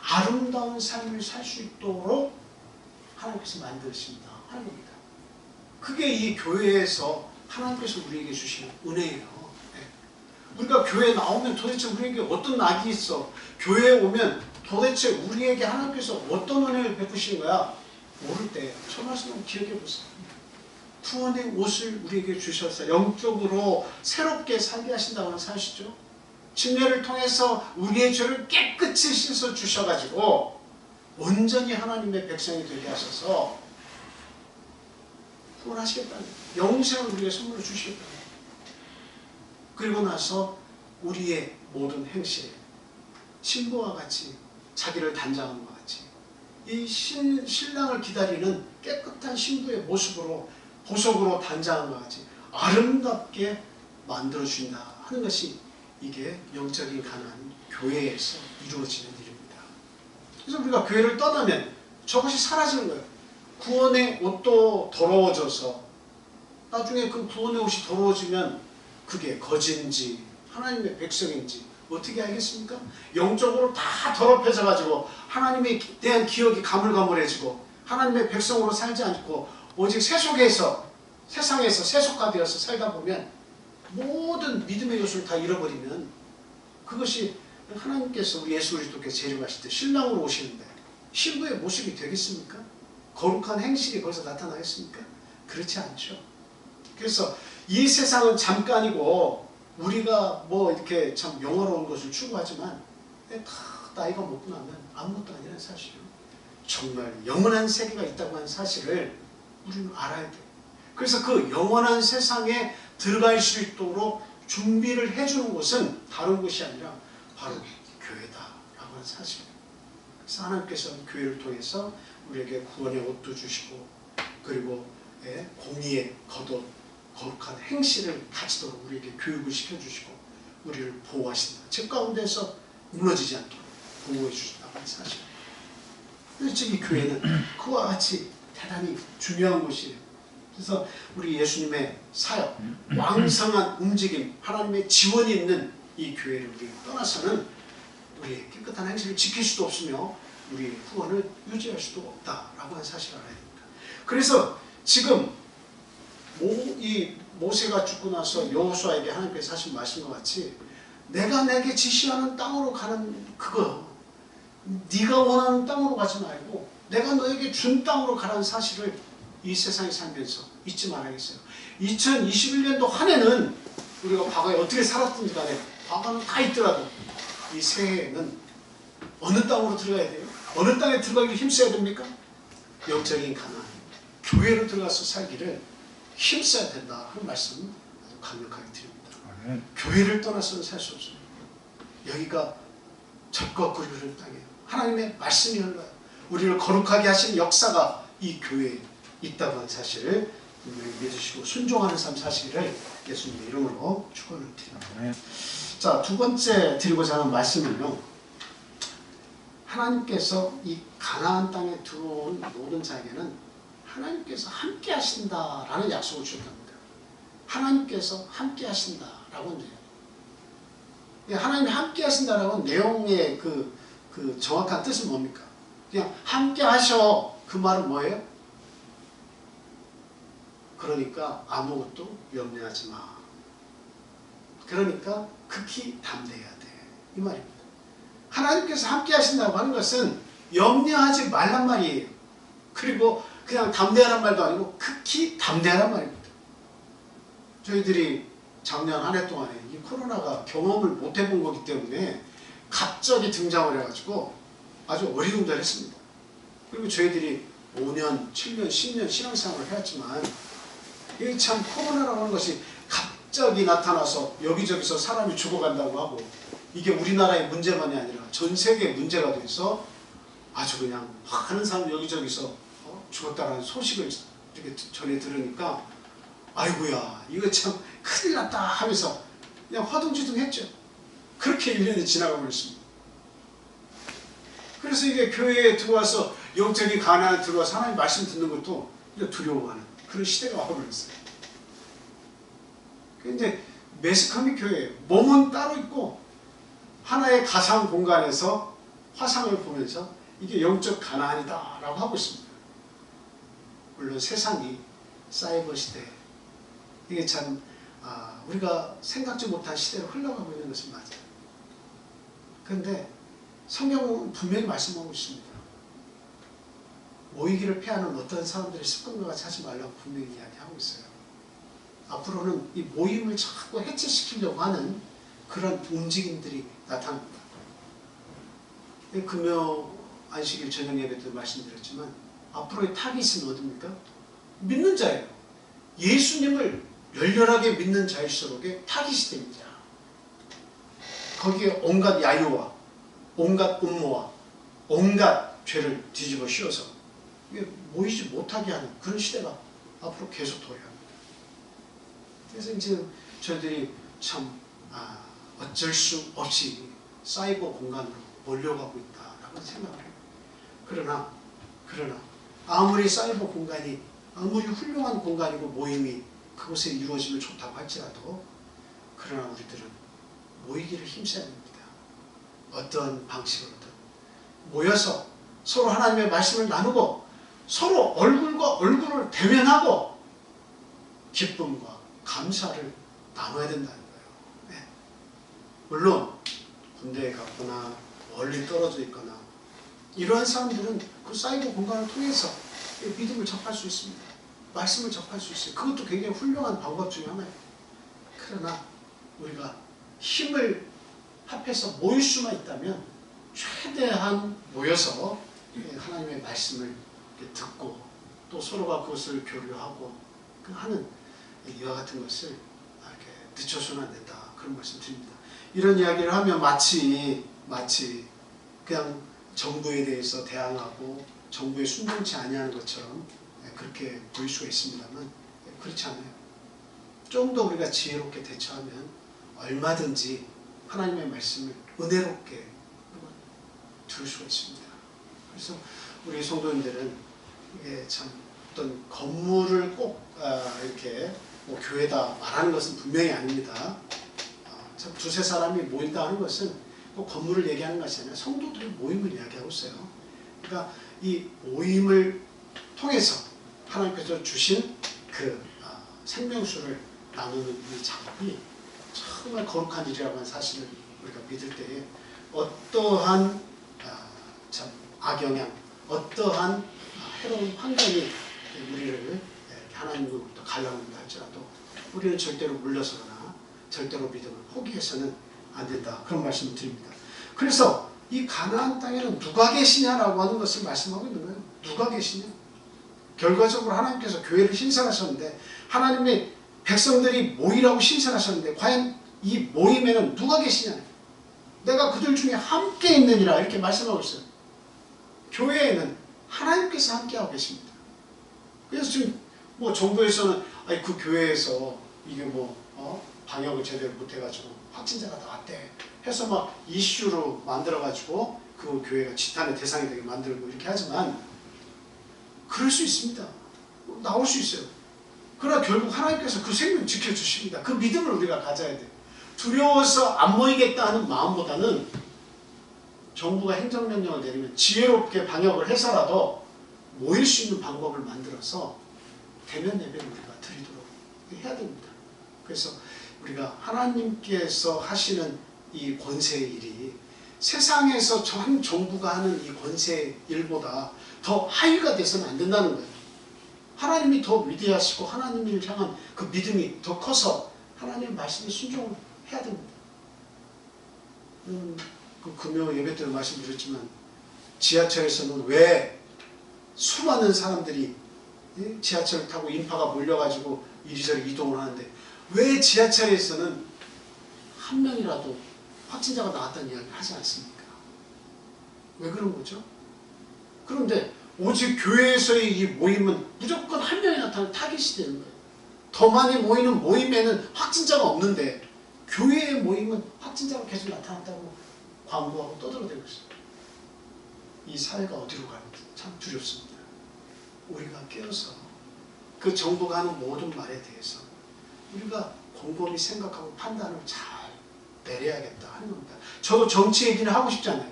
아름다운 삶을 살 수 있도록 하나님께서 만드십니다 하는 겁니다. 그게 이 교회에서 하나님께서 우리에게 주시는 은혜예요. 우리가 교회에 나오면 도대체 우리에게 어떤 낙이 있어? 교회에 오면 도대체 우리에게 하나님께서 어떤 은혜를 베푸시는 거야? 모를 때 저 말씀을 기억해 보세요. 구원의 옷을 우리에게 주셔서 영적으로 새롭게 살게 하신다고 하는 사실이죠. 침례를 통해서 우리의 죄를 깨끗이 씻어 주셔가지고 온전히 하나님의 백성이 되게 하셔서 구원하시겠다는 거예요. 영생을 우리에게 선물로 주시겠다는 거예요. 그리고 나서 우리의 모든 행실에 신부와 같이 자기를 단장한 것 같이 이 신랑을 기다리는 깨끗한 신부의 모습으로 보석으로 단장한 것 같이 아름답게 만들어준다 하는 것이 이게 영적인 가나안 교회에서 이루어지는 일입니다. 그래서 우리가 교회를 떠나면 저것이 사라지는 거예요. 구원의 옷도 더러워져서 나중에 그 구원의 옷이 더러워지면 그게 거지인지 하나님의 백성인지 어떻게 알겠습니까? 영적으로 다 더럽혀져 가지고 하나님에 대한 기억이 가물가물해지고 하나님의 백성으로 살지 않고 오직 세상에서 세속화되어서 살다 보면 모든 믿음의 요소를 다 잃어버리면 그것이 하나님께서 우리 예수 그리스도께서 재림하실 때 신랑으로 오시는데 신부의 모습이 되겠습니까? 거룩한 행실이 거기서 나타나겠습니까? 그렇지 않죠. 그래서 이 세상은 잠깐이고 우리가 뭐 이렇게 참 영화로운 것을 추구하지만 다 나이가 먹고 나면 아무것도 아니라는 사실이에요. 정말 영원한 세계가 있다고 하는 사실을 우리는 알아야 돼요. 그래서 그 영원한 세상에 들어갈 수 있도록 준비를 해주는 곳은 다른 곳이 아니라 바로 교회다라고 하는 사실이에요. 그래서 하나님께서 교회를 통해서 우리에게 구원의 옷도 주시고 그리고 공의의 겉옷 거룩한 행실을 가지도록 우리에게 교육을 시켜주시고 우리를 보호하신다. 제 가운데서 무너지지 않도록 보호해 주신다고 하는 사실입니다. 그래서 이 교회는 그와 같이 대단히 중요한 곳이에요. 그래서 우리 예수님의 사역, 왕성한 움직임, 하나님의 지원이 있는 이 교회를 우리가 떠나서는 우리의 깨끗한 행실을 지킬 수도 없으며 우리의 후원을 유지할 수도 없다라고 하는 사실을 알아야 됩니다. 그래서 지금 이 모세가 죽고 나서 여호수아에게 하나님께서 하신 말씀과 같이 내가 내게 지시하는 땅으로 가는 그거 네가 원하는 땅으로 가지 말고 내가 너에게 준 땅으로 가라는 사실을 이 세상에 살면서 잊지 말아야겠어요. 2021년도 한 해는 우리가 과거에 어떻게 살았든지 간에 과거는 다 있더라도 이 새해에는 어느 땅으로 들어가야 돼요? 어느 땅에 들어가기를 힘써야 됩니까? 영적인 가나안 교회로 들어가서 살기를 힘써야 된다 하는 말씀을 아주 강력하게 드립니다. 교회를 떠나서는 살 수 없습니다. 여기가 젖과 꿀이 흐르는 땅이에요. 하나님의 말씀이 흘러요. 우리를 거룩하게 하시는 역사가 이 교회에 있다고 하는 사실을 분명히 믿으시고 순종하는 삶 사시기를 예수님의 이름으로 축원을 드립니다. 자, 두 번째 드리고자 하는 말씀은요. 하나님께서 이 가나안 땅에 들어온 모든 자에게는 하나님께서 함께 하신다라는 약속을 주셨답니다. 하나님께서 함께 하신다라고 해요. 하나님이 함께 하신다라는 내용의 그 정확한 뜻은 뭡니까? 그냥 함께 하셔. 그 말은 뭐예요? 그러니까 아무것도 염려하지 마. 그러니까 극히 담대해야 돼. 이 말입니다. 하나님께서 함께 하신다고 하는 것은 염려하지 말란 말이에요. 그리고 그냥 담대하란 말도 아니고 극히 담대하란 말입니다. 저희들이 작년 한 해 동안에 이 코로나가 경험을 못 해본 거기 때문에 갑자기 등장을 해가지고 아주 어리둥절했습니다. 그리고 저희들이 5년, 7년, 10년 신앙생활을 해왔지만 이게 참 코로나라고 하는 것이 갑자기 나타나서 여기저기서 사람이 죽어간다고 하고 이게 우리나라의 문제만이 아니라 전 세계의 문제가 돼서 아주 그냥 많은 사람이 여기저기서 죽었다라는 소식을 이렇게 전해 들으니까 아이고야 이거 참 큰일 났다 하면서 그냥 화둥지둥했죠. 그렇게 1년이 지나가 버렸습니다. 그래서 이게 교회에 들어와서 영적인 가난에 들어와서 하나님 말씀 듣는 것도 두려워하는 그런 시대가 와버렸어요. 근데 매스컴이 교회예요. 몸은 따로 있고 하나의 가상 공간에서 화상을 보면서 이게 영적 가난이다 라고 하고 있습니다. 물론 세상이 사이버 시대 이게 참 우리가 생각지 못한 시대로 흘러가고 있는 것은 맞아요. 그런데 성경은 분명히 말씀하고 있습니다. 모이기를 피하는 어떤 사람들의 습관과 같이 하지 말라고 분명히 이야기하고 있어요. 앞으로는 이 모임을 자꾸 해체시키려고 하는 그런 움직임들이 나타납니다. 금요 안식일 저녁 예배 때도 말씀드렸지만 앞으로의 타깃은 어디입니까? 믿는 자예요. 예수님을 열렬하게 믿는 자일수록에 타깃이 됩니다. 거기에 온갖 야유와 온갖 음모와 온갖 죄를 뒤집어 씌워서 이게 모이지 못하게 하는 그런 시대가 앞으로 계속 도래합니다. 그래서 이제 저희들이 참 어쩔 수 없이 사이버 공간으로 몰려가고 있다라고 생각을 해요. 그러나 아무리 사이버 공간이 아무리 훌륭한 공간이고 모임이 그곳에 이루어지면 좋다고 할지라도 그러나 우리들은 모이기를 힘써야 됩니다. 어떤 방식으로든 모여서 서로 하나님의 말씀을 나누고 서로 얼굴과 얼굴을 대면하고 기쁨과 감사를 나눠야 된다는 거예요. 네. 물론 군대에 갔거나 멀리 떨어져 있거나 이러한 사람들은 그 사이버 공간을 통해서 믿음을 접할 수 있습니다. 말씀을 접할 수 있어요. 그것도 굉장히 훌륭한 방법 중에 하나예요. 그러나 우리가 힘을 합해서 모일 수만 있다면 최대한 모여서 하나님의 말씀을 듣고 또 서로가 그것을 교류하고 하는 이와 같은 것을 이렇게 늦춰서는 안 된다. 그런 말씀 드립니다. 이런 이야기를 하면 마치 그냥 정부에 대해서 대항하고 정부에 순종치 아니하는 것처럼 그렇게 보일 수가 있습니다만 그렇지 않아요. 좀 더 우리가 지혜롭게 대처하면 얼마든지 하나님의 말씀을 은혜롭게 들을 수가 있습니다. 그래서 우리 성도님들은 이게 참 어떤 건물을 꼭 이렇게 교회다 말하는 것은 분명히 아닙니다. 참 두세 사람이 모인다 하는 것은 꼭 건물을 얘기하는 것이 아니라 성도들의 모임을 이야기하고 있어요. 그러니까 이 모임을 통해서 하나님께서 주신 그 생명수를 나누는 이 작업이 정말 거룩한 일이라고 하는 사실을 우리가 믿을 때에 어떠한 참 악영향, 어떠한 해로운 환경이 우리를 하나님으로부터 갈라놓는다 할지라도 우리는 절대로 물러서거나 절대로 믿음을 포기해서는 안 된다. 그런 말씀을 드립니다. 그래서 이 가나안 땅에는 누가 계시냐라고 하는 것을 말씀하고 있는 거예요. 누가 계시냐? 결과적으로 하나님께서 교회를 신설하셨는데 하나님의 백성들이 모이라고 신설하셨는데 과연 이 모임에는 누가 계시냐? 내가 그들 중에 함께 있느니라 이렇게 말씀하고 있어요. 교회에는 하나님께서 함께하고 계십니다. 그래서 지금 정부에서는 그 교회에서 이게 방역을 제대로 못해가지고 확진자가 나왔대 해서 막 이슈로 만들어가지고 그 교회가 지탄의 대상이 되게 만들고 이렇게 하지만 그럴 수 있습니다. 나올 수 있어요. 그러나 결국 하나님께서 그 생명 지켜주십니다. 그 믿음을 우리가 가져야 돼요. 두려워서 안 모이겠다 하는 마음보다는 정부가 행정명령을 내리면 지혜롭게 방역을 해서라도 모일 수 있는 방법을 만들어서 대면 예배를 우리가 드리도록 해야 됩니다. 그래서 우리가 하나님께서 하시는 이 권세의 일이 세상에서 전 정부가 하는 이 권세의 일보다 더 하위가 돼서는 안 된다는 거예요. 하나님이 더 위대하시고 하나님을 향한 그 믿음이 더 커서 하나님의 말씀에 순종을 해야 됩니다. 그 금요 예배 때 말씀드렸지만 지하철에서는 왜 수많은 사람들이 지하철을 타고 인파가 몰려가지고 이리저리 이동을 하는데 왜 지하철에서는 한 명이라도 확진자가 나왔다는 이야기를 하지 않습니까? 왜 그런 거죠? 그런데 오직 교회에서의 이 모임은 무조건 한 명이 나타나는 타깃이 되는 거예요. 더 많이 모이는 모임에는 확진자가 없는데 교회의 모임은 확진자가 계속 나타났다고 광고하고 떠들어대고 있어요. 이 사회가 어디로 가는지 참 두렵습니다. 우리가 깨어서 그 정부가 하는 모든 말에 대해서 우리가 곰곰이 생각하고 판단을 잘 내려야겠다 하는 겁니다. 저도 정치 얘기는 하고 싶지 않아요.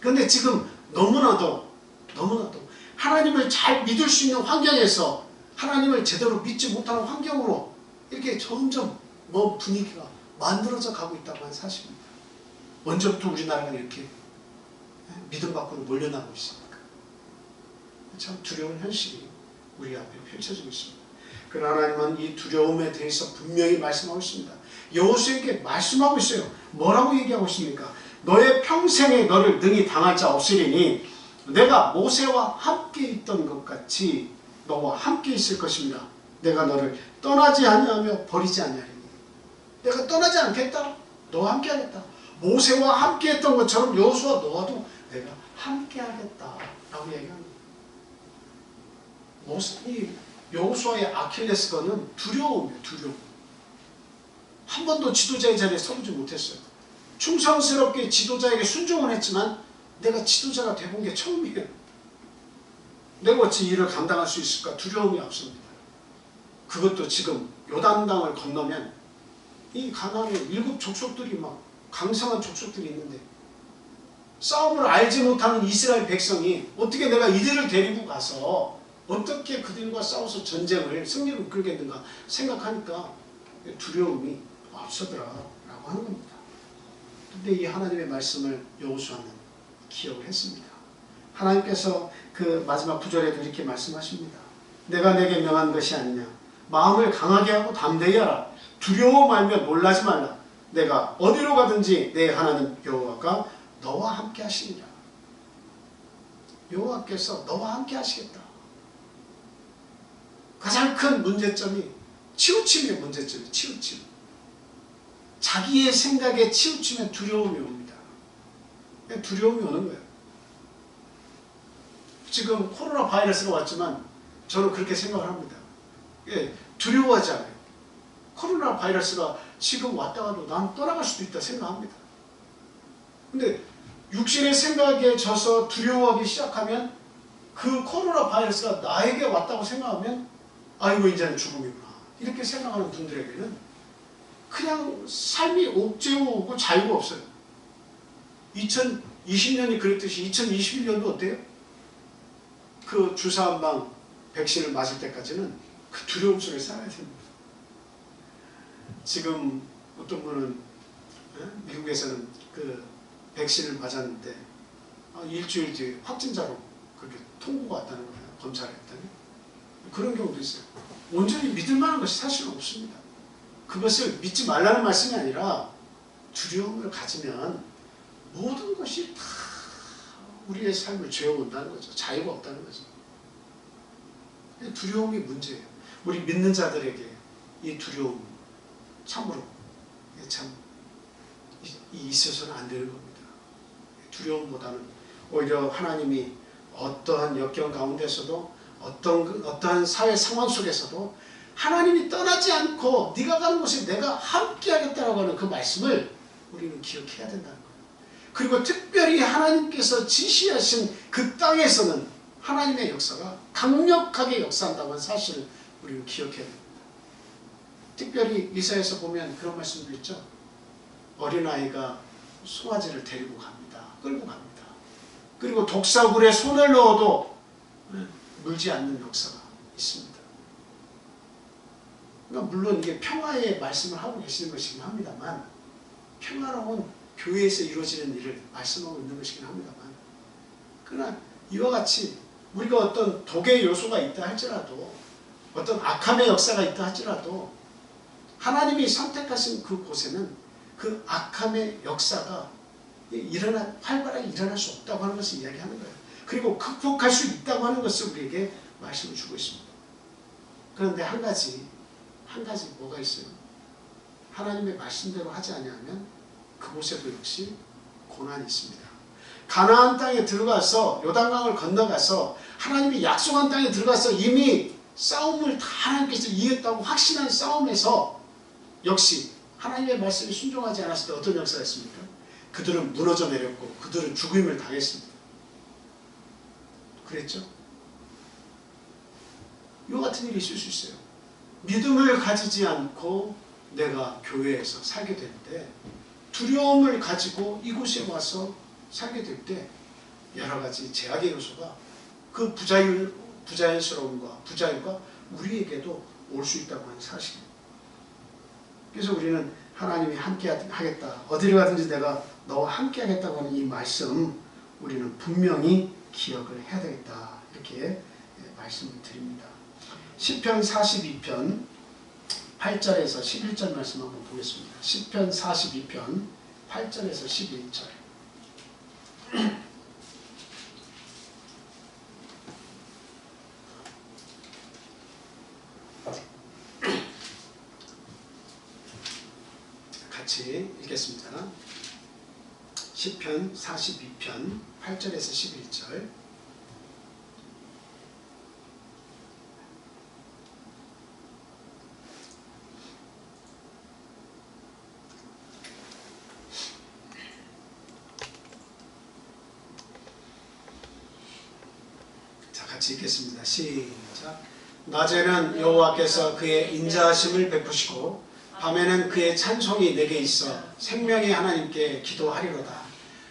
그런데 지금 너무나도 하나님을 잘 믿을 수 있는 환경에서 하나님을 제대로 믿지 못하는 환경으로 이렇게 점점 분위기가 만들어져 가고 있다고 하는 사실입니다. 언제부터 우리나라가 이렇게 믿음 밖으로 몰려나고 있습니까? 참 두려운 현실이 우리 앞에 펼쳐지고 있습니다. 그러나 하나님은 이 두려움에 대해서 분명히 말씀하고 있습니다. 여호수아에게 말씀하고 있어요. 뭐라고 얘기하고 있습니까? 너의 평생에 너를 능히 당할 자 없으리니 내가 모세와 함께 있던 것 같이 너와 함께 있을 것입니다. 내가 너를 떠나지 아니하며 버리지 아니하리니. 내가 떠나지 않겠다. 너와 함께 하겠다. 모세와 함께 했던 것처럼 여호수아 너와도 내가 함께 하겠다 라고 얘기합니다. 이 여호수아의 아킬레스건은 두려움이에요. 두려움. 한 번도 지도자의 자리에 서보지 못했어요. 충성스럽게 지도자에게 순종을 했지만 내가 지도자가 돼본 게 처음이에요. 내가 어찌 일을 감당할 수 있을까 두려움이 앞섭니다. 그것도 지금 요단강을 건너면 이 가나안의 7 족속들이 막 강성한 족속들이 있는데 싸움을 알지 못하는 이스라엘 백성이 어떻게 내가 이들을 데리고 가서 어떻게 그들과 싸워서 전쟁을 승리로 이끌겠는가 생각하니까 두려움이 앞서더라 라고 하는 겁니다. 근데 이 하나님의 말씀을 여호수아는 기억을 했습니다. 하나님께서 그 마지막 구절에도 이렇게 말씀하십니다. 내가 내게 명한 것이 아니냐. 마음을 강하게 하고 담대히 하라. 두려워 말며 놀라지 말라. 내가 어디로 가든지 내 하나님 여호와가 너와 함께 하시니라. 여호와께서 너와 함께 하시겠다. 가장 큰 문제점이 치우침의 문제점이에요. 치우침. 자기의 생각에 치우치면 두려움이 옵니다. 두려움이 오는 거예요. 지금 코로나 바이러스가 왔지만 저는 그렇게 생각을 합니다. 두려워하지 않아요. 코로나 바이러스가 지금 왔다가도 난 떠나갈 수도 있다 생각합니다. 근데 육신의 생각에 져서 두려워하기 시작하면 그 코로나 바이러스가 나에게 왔다고 생각하면 아이고 이제는 죽음이구나 이렇게 생각하는 분들에게는 그냥 삶이 옥죄어 오고 자유가 없어요. 2020년이 그랬듯이 2021년도 어때요? 그 주사 한 방 백신을 맞을 때까지는 그 두려움 속에 살아야 됩니다. 지금 어떤 분은 미국에서는 그 백신을 맞았는데 일주일 뒤에 확진자로 그렇게 통보가 왔다는 거예요. 검사를 했더니. 그런 경우도 있어요. 온전히 믿을 만한 것이 사실은 없습니다. 그것을 믿지 말라는 말씀이 아니라 두려움을 가지면 모든 것이 다 우리의 삶을 죄어온다는 거죠. 자유가 없다는 거죠. 두려움이 문제예요. 우리 믿는 자들에게 이 두려움 참으로 참 있어서는 안 되는 겁니다. 두려움보다는 오히려 하나님이 어떠한 역경 가운데서도 어떠한 사회 상황 속에서도 하나님이 떠나지 않고 네가 가는 곳에 내가 함께 하겠다라고 하는 그 말씀을 우리는 기억해야 된다는 거예요. 그리고 특별히 하나님께서 지시하신 그 땅에서는 하나님의 역사가 강력하게 역사한다고 하는 사실을 우리는 기억해야 됩니다. 특별히 이사야에서 보면 그런 말씀도 있죠. 어린아이가 송아지를 데리고 갑니다. 끌고 갑니다. 그리고 독사굴에 손을 넣어도 물지 않는 역사가 있습니다. 그러니까 물론 이게 평화의 말씀을 하고 계시는 것이긴 합니다만, 평화로운 교회에서 이루어지는 일을 말씀하고 있는 것이긴 합니다만, 그러나 이와 같이 우리가 어떤 독의 요소가 있다 할지라도, 어떤 악함의 역사가 있다 할지라도, 하나님이 선택하신 그 곳에는 그 악함의 역사가 활발하게 일어날 수 없다고 하는 것을 이야기하는 거예요. 그리고 극복할 수 있다고 하는 것을 우리에게 말씀을 주고 있습니다. 그런데 한 가지 뭐가 있어요? 하나님의 말씀대로 하지 아니하면 그곳에도 역시 고난이 있습니다. 가나안 땅에 들어가서, 요단강을 건너가서 하나님이 약속한 땅에 들어가서 이미 싸움을 다 하나님께서 이겼다고 확신한 싸움에서 역시 하나님의 말씀에 순종하지 않았을 때 어떤 역사가 있습니까? 그들은 무너져 내렸고 그들은 죽임을 당했습니다. 그랬죠? 이와 같은 일이 있을 수 있어요. 믿음을 가지지 않고 내가 교회에서 살게 될 때, 두려움을 가지고 이곳에 와서 살게 될 때 여러 가지 제약의 요소가, 그 부자연스러움과 부자유가 우리에게도 올 수 있다고 하는 사실입니다. 그래서 우리는 하나님이 함께 하겠다, 어디를 가든지 내가 너와 함께 하겠다고 하는 이 말씀, 우리는 분명히 기억을 해야 되겠다, 이렇게 말씀을 드립니다. 시편 42편 8절에서 11절 말씀 한번 보겠습니다. 시편 42편 8절에서 11절. 같이 읽겠습니다. 시편 42편 8절에서 11절. 같이 읽겠습니다. 시작. 낮에는 여호와께서 그의 인자하심을 베푸시고 밤에는 그의 찬송이 내게 있어 생명의 하나님께 기도하리로다.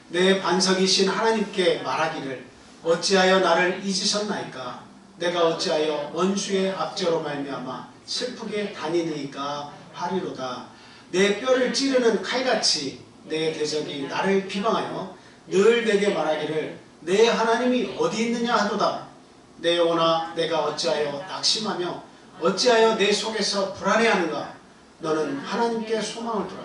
내 반석이신 하나님께 말하기를 어찌하여 나를 잊으셨나이까? 내가 어찌하여 원수의 압제로 말미암아 슬프게 다니니까 하리로다. 내 뼈를 찌르는 칼같이 내 대적이 나를 비방하여 늘 내게 말하기를 내 하나님이 어디 있느냐 하도다. 내 영혼아, 내가 어찌하여 낙심하며 어찌하여 내 속에서 불안해하는가? 너는 하나님께 소망을 두라.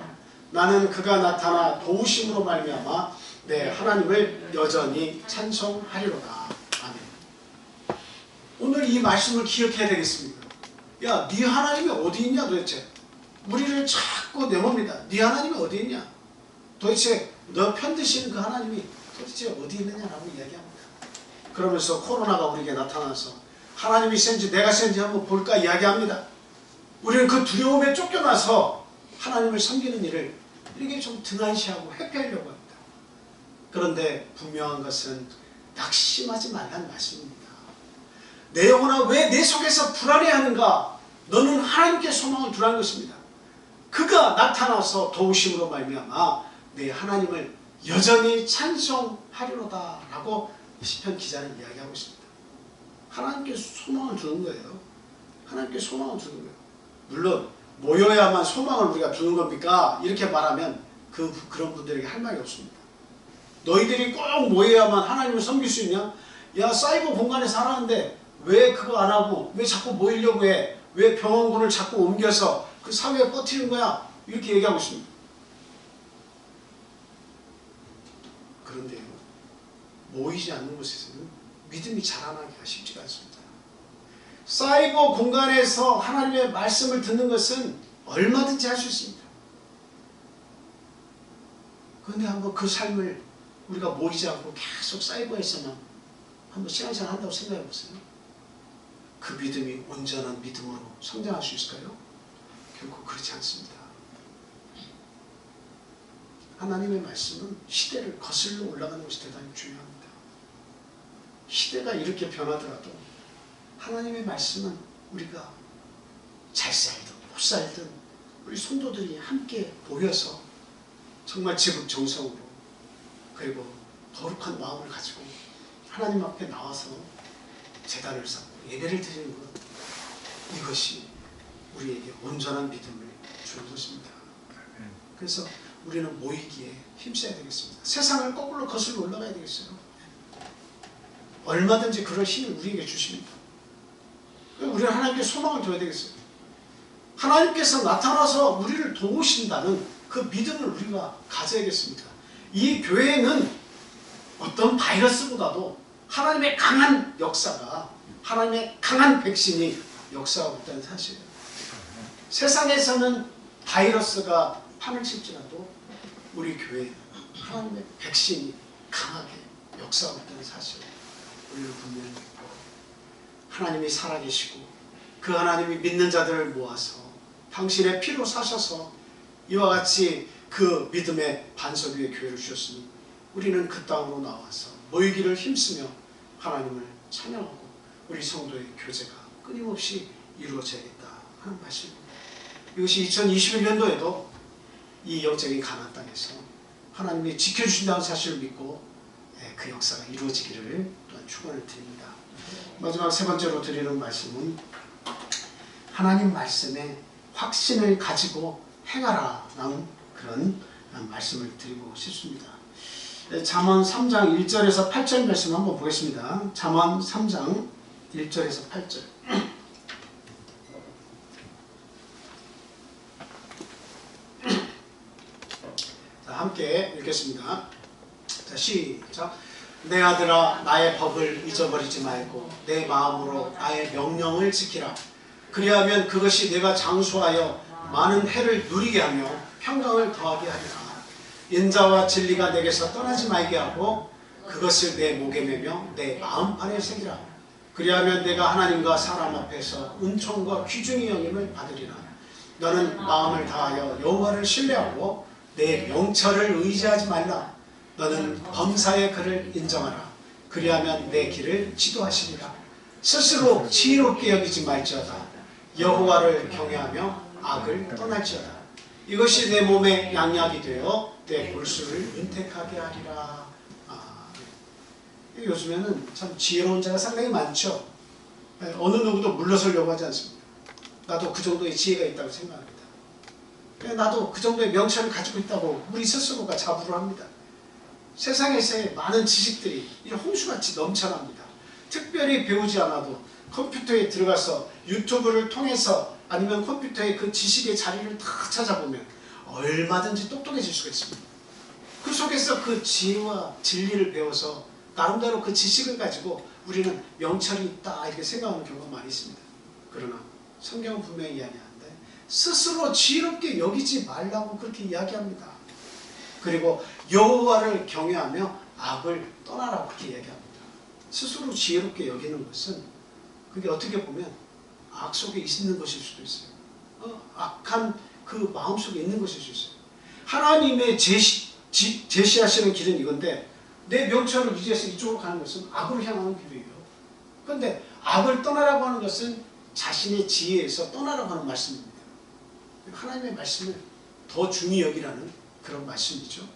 나는 그가 나타나 도우심으로 말미암아 내 하나님을 여전히 찬송하리로다. 아멘. 오늘 이 말씀을 기억해야 되겠습니다. 야, 네 하나님이 어디 있냐 도대체? 우리를 자꾸 내봅니다. 네 하나님이 어디 있냐? 도대체 너 편드시는 그 하나님이 도대체 어디 있느냐라고 이야기합니다. 그러면서 코로나가 우리에게 나타나서 하나님이 센지 내가 센지 한번 볼까 이야기합니다. 우리는 그 두려움에 쫓겨나서 하나님을 섬기는 일을 이렇게 좀 등한시하고 회피하려고 합니다. 그런데 분명한 것은 낙심하지 말라는 말씀입니다. 내 영혼아, 왜 내 속에서 불안해하는가? 너는 하나님께 소망을 두라는 것입니다. 그가 나타나서 도우심으로 말미암아 내 하나님을 여전히 찬송하리로다 라고 시편 기자는 이야기하고 있습니다. 하나님께 소망을 두는 거예요. 하나님께 소망을 두는 거예요. 물론 모여야만 소망을 우리가 두는 겁니까? 이렇게 말하면 그런 분들에게 할 말이 없습니다. 너희들이 꼭 모여야만 하나님을 섬길 수 있냐? 야, 사이버 공간에 살았는데 왜 그거 안 하고 왜 자꾸 모이려고 해? 왜 병원군을 자꾸 옮겨서 그 사회에 버티는 거야? 이렇게 얘기하고 있습니다. 그런데요, 모이지 않는 곳에서는 믿음이 자라나기가 쉽지가 않습니다. 사이버 공간에서 하나님의 말씀을 듣는 것은 얼마든지 할 수 있습니다. 그런데 한번 그 삶을 우리가 모이지 않고 계속 사이버에서만 한번 시간생활 한다고 생각해 보세요. 그 믿음이 온전한 믿음으로 성장할 수 있을까요? 결코 그렇지 않습니다. 하나님의 말씀은 시대를 거슬러 올라가는 것이 대단히 중요합니다. 시대가 이렇게 변하더라도 하나님의 말씀은 우리가 잘 살든 못 살든 우리 성도들이 함께 모여서 정말 지극정성으로 그리고 거룩한 마음을 가지고 하나님 앞에 나와서 제단을 쌓고 예배를 드리는 것, 이것이 우리에게 온전한 믿음을 주는 것입니다. 그래서 우리는 모이기에 힘써야 되겠습니다. 세상을 거꾸로 거슬러 올라가야 되겠어요. 얼마든지 그럴 힘을 우리에게 주십니다. 우리는 하나님께 소망을 둬야 되겠어요. 하나님께서 나타나서 우리를 도우신다는 그 믿음을 우리가 가져야겠습니다. 이 교회는 어떤 바이러스보다도 하나님의 강한 역사가, 하나님의 강한 백신이 역사하고 있다는 사실이에요. 세상에서는 바이러스가 판을 칠지라도 우리 교회는 하나님의 백신이 강하게 역사하고 있다는 사실을 우리는 분명히 믿고, 하나님이 살아계시고 그 하나님이 믿는 자들을 모아서 당신의 피로 사셔서 이와 같이 그 믿음의 반석 위에 교회를 주셨으니 우리는 그 땅으로 나와서 모이기를 힘쓰며 하나님을 찬양하고 우리 성도의 교제가 끊임없이 이루어져야겠다 하는 말씀입니다. 이것이 2021년도에도 이 영적인 가나안 땅에서 하나님이 지켜주신다는 사실을 믿고 그 역사가 이루어지기를 또한 축원을 드립니다. 마지막 세 번째로 드리는 말씀은 하나님 말씀에 확신을 가지고 행하라는 그런 말씀을 드리고 싶습니다. 잠언 3장 1절에서 8절 말씀 한번 보겠습니다. 잠언 3장 1절에서 8절. 자, 함께 읽겠습니다. 자, 시작. 내 아들아, 나의 법을 잊어버리지 말고 내 마음으로 나의 명령을 지키라. 그리하면 그것이 내가 장수하여 많은 해를 누리게 하며 평강을 더하게 하리라. 인자와 진리가 내게서 떠나지 말게 하고 그것을 내 목에 매며 내 마음판에 새기라. 그리하면 내가 하나님과 사람 앞에서 은총과 귀중의 여김을 받으리라. 너는 마음을 다하여 여호와를 신뢰하고 내 명철을 의지하지 말라. 너는 범사의 그를 인정하라. 그리하면 내 길을 지도하시리라. 스스로 지혜롭게 여기지 말지어다. 여호와를 경외하며 악을 떠날지어다. 이것이 내 몸에 양약이 되어 내 골수를 윤택하게 하리라. 요즘에는 참 지혜로운 자가 상당히 많죠. 어느 누구도 물러서려고 하지 않습니다. 나도 그 정도의 지혜가 있다고 생각합니다. 나도 그 정도의 명철을 가지고 있다고 우리 스스로가 자부를 합니다. 세상에서의 많은 지식들이 홍수같이 넘쳐납니다. 특별히 배우지 않아도 컴퓨터에 들어가서 유튜브를 통해서 아니면 컴퓨터에 그 지식의 자리를 다 찾아보면 얼마든지 똑똑해질 수가 있습니다. 그 속에서 그 지혜와 진리를 배워서 나름대로 그 지식을 가지고 우리는 명철이 있다 이렇게 생각하는 경우가 많이 있습니다. 그러나 성경은 분명히 이야기하는데 스스로 지혜롭게 여기지 말라고 그렇게 이야기합니다. 그리고 여호와를 경외하며 악을 떠나라고 그렇게 이야기합니다. 스스로 지혜롭게 여기는 것은 그게 어떻게 보면 악 속에 있는 것일 수도 있어요. 악한 그 마음속에 있는 것일 수 있어요. 하나님의 제시하시는 길은 이건데 내 명철을 유지해서 이쪽으로 가는 것은 악으로 향하는 길이에요. 그런데 악을 떠나라고 하는 것은 자신의 지혜에서 떠나라고 하는 말씀입니다. 하나님의 말씀을 더 중히 여기라는 그런 말씀이죠.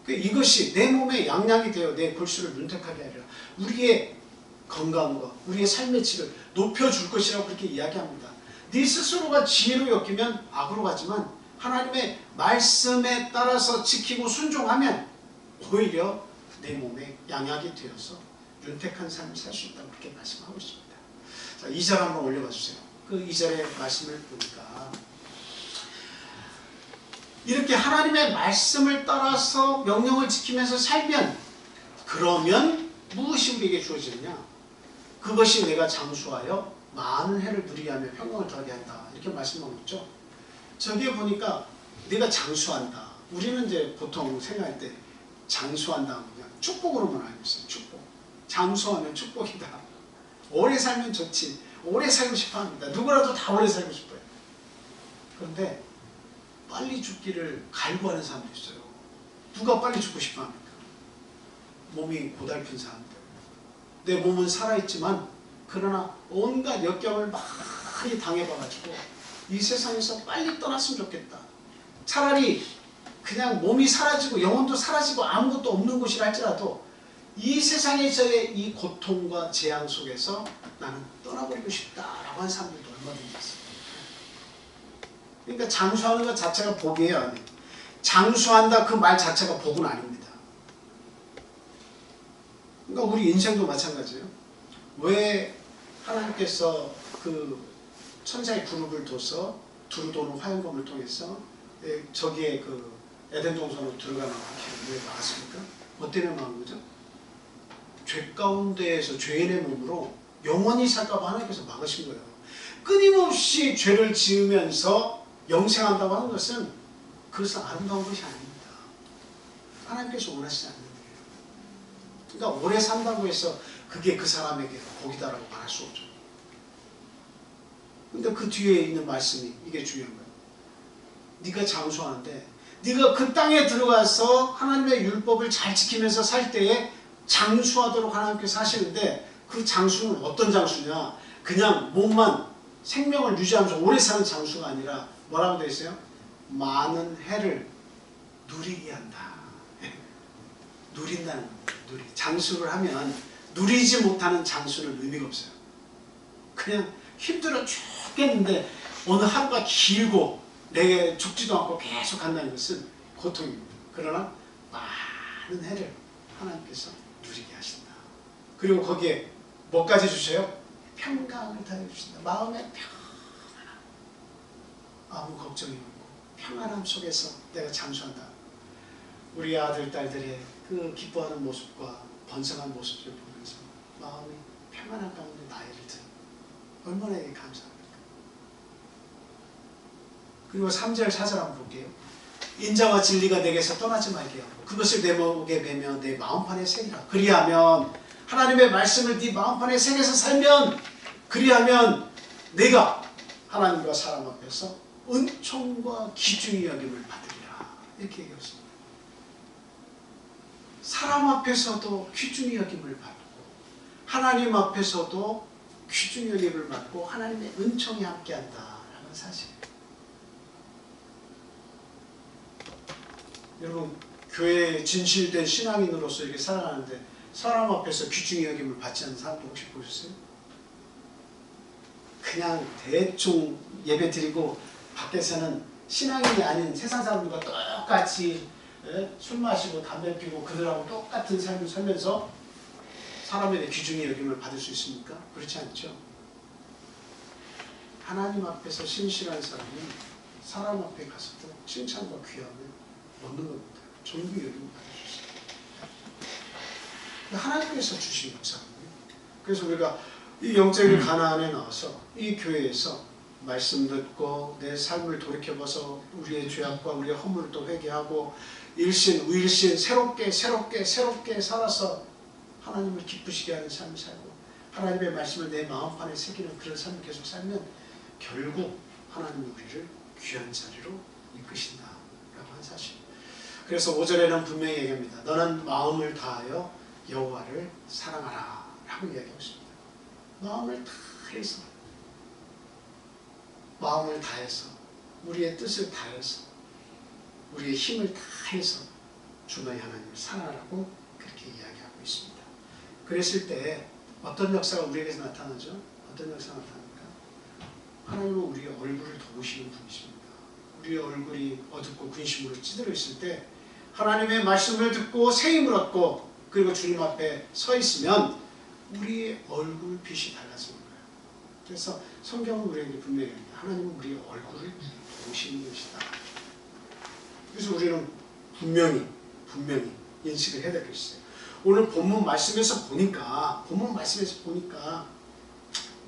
이것이 내 몸에 양약이 되어 내 골수를 윤택하게 하리라. 우리의 건강과 우리의 삶의 질을 높여줄 것이라고 그렇게 이야기합니다. 네 스스로가 지혜로 여기면 악으로 가지만 하나님의 말씀에 따라서 지키고 순종하면 오히려 내 몸에 양약이 되어서 윤택한 삶을 살 수 있다고 그렇게 말씀하고 있습니다. 자, 2절 한번 올려봐 주세요. 그 2절의 말씀을 보니까 이렇게 하나님의 말씀을 따라서 명령을 지키면서 살면 그러면 무엇이 우리에게 주어지느냐? 그것이 내가 장수하여 많은 해를 누리게 하며 평강을 더하게 한다. 이렇게 말씀하고 있죠. 저기에 보니까 내가 장수한다. 우리는 이제 보통 생각할 때 장수한다 그냥 축복으로만 알고 있어요. 축복. 장수하면 축복이다. 오래 살면 좋지. 오래 살고 싶어 합니다. 누구라도 다 오래 살고 싶어요. 그런데 빨리 죽기를 갈구하는 사람도 있어요. 누가 빨리 죽고 싶어 합니까? 몸이 고달픈 사람들. 내 몸은 살아있지만 그러나 온갖 역경을 많이 당해봐가지고 이 세상에서 빨리 떠났으면 좋겠다. 차라리 그냥 몸이 사라지고 영혼도 사라지고 아무것도 없는 곳이라 할지라도 이 세상에서의 이 고통과 재앙 속에서 나는 떠나버리고 싶다라고 하는 사람들도 얼마든지 있어요. 그러니까 장수하는 것 자체가 복이에요, 아니에요? 장수한다 그 말 자체가 복은 아닙니다. 그러니까 우리 인생도 마찬가지예요. 왜 하나님께서 그 천사의 그룹을 둬서 두루 도는 화염검을 통해서 저기에 그 에덴 동산으로 들어가는 길을 왜 막았습니까? 뭐 때문에 막은 거죠? 죄 가운데에서 죄인의 몸으로 영원히 살까봐 하나님께서 막으신 거예요. 끊임없이 죄를 지으면서 영생한다고 하는 것은 그것은 아름다운 것이 아닙니다. 하나님께서 원하시지 않는 거예요. 그러니까 오래 산다고 해서 그게 그 사람에게 복이다라고 말할 수 없죠. 근데 그 뒤에 있는 말씀이 이게 중요한 거예요. 네가 장수하는데 네가 그 땅에 들어가서 하나님의 율법을 잘 지키면서 살 때에 장수하도록 하나님께서 하시는데 그 장수는 어떤 장수냐? 그냥 몸만 생명을 유지하면서 오래 사는 장수가 아니라 뭐라고 되어 있어요? 많은 해를 누리게 한다. 누린다는 겁니다. 장수를 하면 누리지 못하는 장수는 의미가 없어요. 그냥 힘들어 죽겠는데 어느 하루가 길고 내게 죽지도 않고 계속 간다는 것은 고통입니다. 그러나 많은 해를 하나님께서 누리게 하신다. 그리고 거기에 뭐까지 주셔요? 평강을 더해 주신다. 마음의 평안함. 아무 걱정이 없고 평안함 속에서 내가 장수한다. 우리 아들 딸들의 그 기뻐하는 모습과 번성한 모습을 보면서 마음이 평안한 가운데 나이를 든 얼마나 감사합니까? 그리고 3절 4절 한번 볼게요. 인자와 진리가 내게서 떠나지 말게 하고 그것을 내 목에 베며 내 마음판에 새기라. 그리하면 하나님의 말씀을 네 마음판에 새겨서 살면 그리하면 내가 하나님과 사람 앞에서 은총과 귀중히 여김을 받으리라. 이렇게 얘기했습니다. 사람 앞에서도 귀중히 여김을 받고 하나님 앞에서도 귀중히 여김을 받고 하나님의 은총이 함께한다라는 사실이에요. 여러분 교회에 진실된 신앙인으로서 이렇게 살아가는데 사람 앞에서 귀중히 여김을 받지 않는 사람도 혹시 보셨어요? 그냥 대충 예배 드리고 밖에서는 신앙인이 아닌 세상 사람들과 똑같이 술 마시고 담배 피고 그들하고 똑같은 삶을 살면서 사람에 대해 귀중히 여김을 받을 수 있습니까? 그렇지 않죠. 하나님 앞에서 신실한 사람이 사람 앞에 가서도 칭찬과 귀함을 얻는 겁니다. 존귀 여김을 받을 수 있습니다. 하나님께서 주신 역사입니다. 그래서 우리가 이 영적인 가나안에 나와서 이 교회에서 말씀 듣고 내 삶을 돌이켜봐서 우리의 죄악과 우리의 허물을 또 회개하고 일신 우일신 새롭게 살아서 하나님을 기쁘시게 하는 삶을 살고 하나님의 말씀을 내 마음판에 새기는 그런 삶을 계속 살면 결국 하나님이 우리를 귀한 자리로 이끄신다 라고 한 사실. 그래서 5절에는 분명히 얘기합니다. 너는 마음을 다하여 여호와를 사랑하라 라고 이야기하고 있습니다. 마음을 다해서 우리의 뜻을 다해서 우리의 힘을 다해서 주 너희 하나님을 사랑하라고 그렇게 이야기하고 있습니다. 그랬을 때 어떤 역사가 우리에게서 나타나죠? 어떤 역사가 나타납니까? 하나님은 우리의 얼굴을 도우시는 분이십니다. 우리의 얼굴이 어둡고 근심으로 찌들어 있을 때 하나님의 말씀을 듣고 새 힘을 얻고 그리고 주님 앞에 서 있으면 우리의 얼굴 빛이 달라지는 거예요. 그래서 성경은 우리에게 분명히 합니다. 하나님은 우리의 얼굴을 도우시는 것이다. 그래서 우리는 분명히 인식을 해야 되겠어요. 오늘 본문 말씀에서 보니까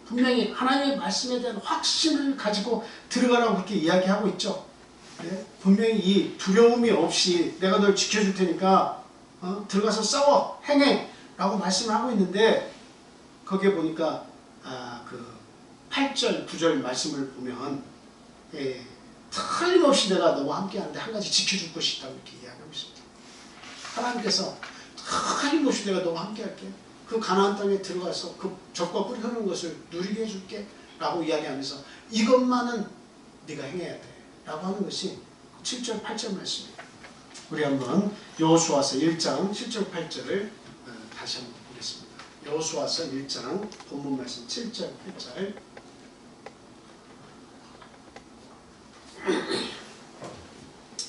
분명히 하나님의 말씀에 대한 확신을 가지고 들어가라고 그렇게 이야기하고 있죠. 네? 분명히 이 두려움이 없이 내가 널 지켜줄 테니까 들어가서 싸워 행해 라고 말씀을 하고 있는데 거기에 보니까 그 8절 9절 말씀을 보면 틀림없이 내가 너와 함께하는데 한 가지 지켜줄 것이 있다고 이렇게 이야기하고 있습니다. 하나님께서 틀림없이 내가 너와 함께할게. 그 가나안 땅에 들어가서 그 젖과 꿀이 흐르는 것을 누리게 해줄게 라고 이야기하면서 이것만은 네가 행해야 돼 라고 하는 것이 7절 8절 말씀이에요. 우리 한번 여호수아서 1장 7절 8절을 다시 한번 보겠습니다. 여호수아서 1장 본문 말씀 7절 8절.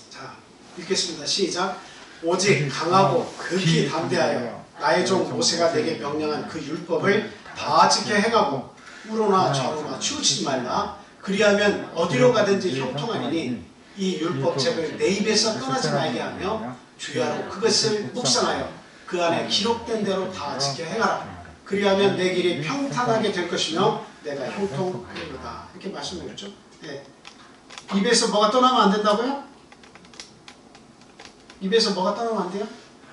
자, 읽겠습니다. 시작. 오직 강하고 극히 담대하여 나의 종 모세가 내게 명령한 그 율법을 다 지켜 행하고 우로나 좌로나 치우치지 말라. 그리하면 어디로 가든지 형통하리니 이 율법책을 내 입에서 떠나지 말게 하며 주야로 그것을 묵상하여 그 안에 기록된 대로 다 지켜 행하라. 그리하면 내 길이 평탄하게 될 것이며 내가 형통하리로다. 이렇게 말씀해줬죠. 네. 입에서 뭐가 떠나면 안 된다고요? 입에서 뭐가 떠나면 안 돼요?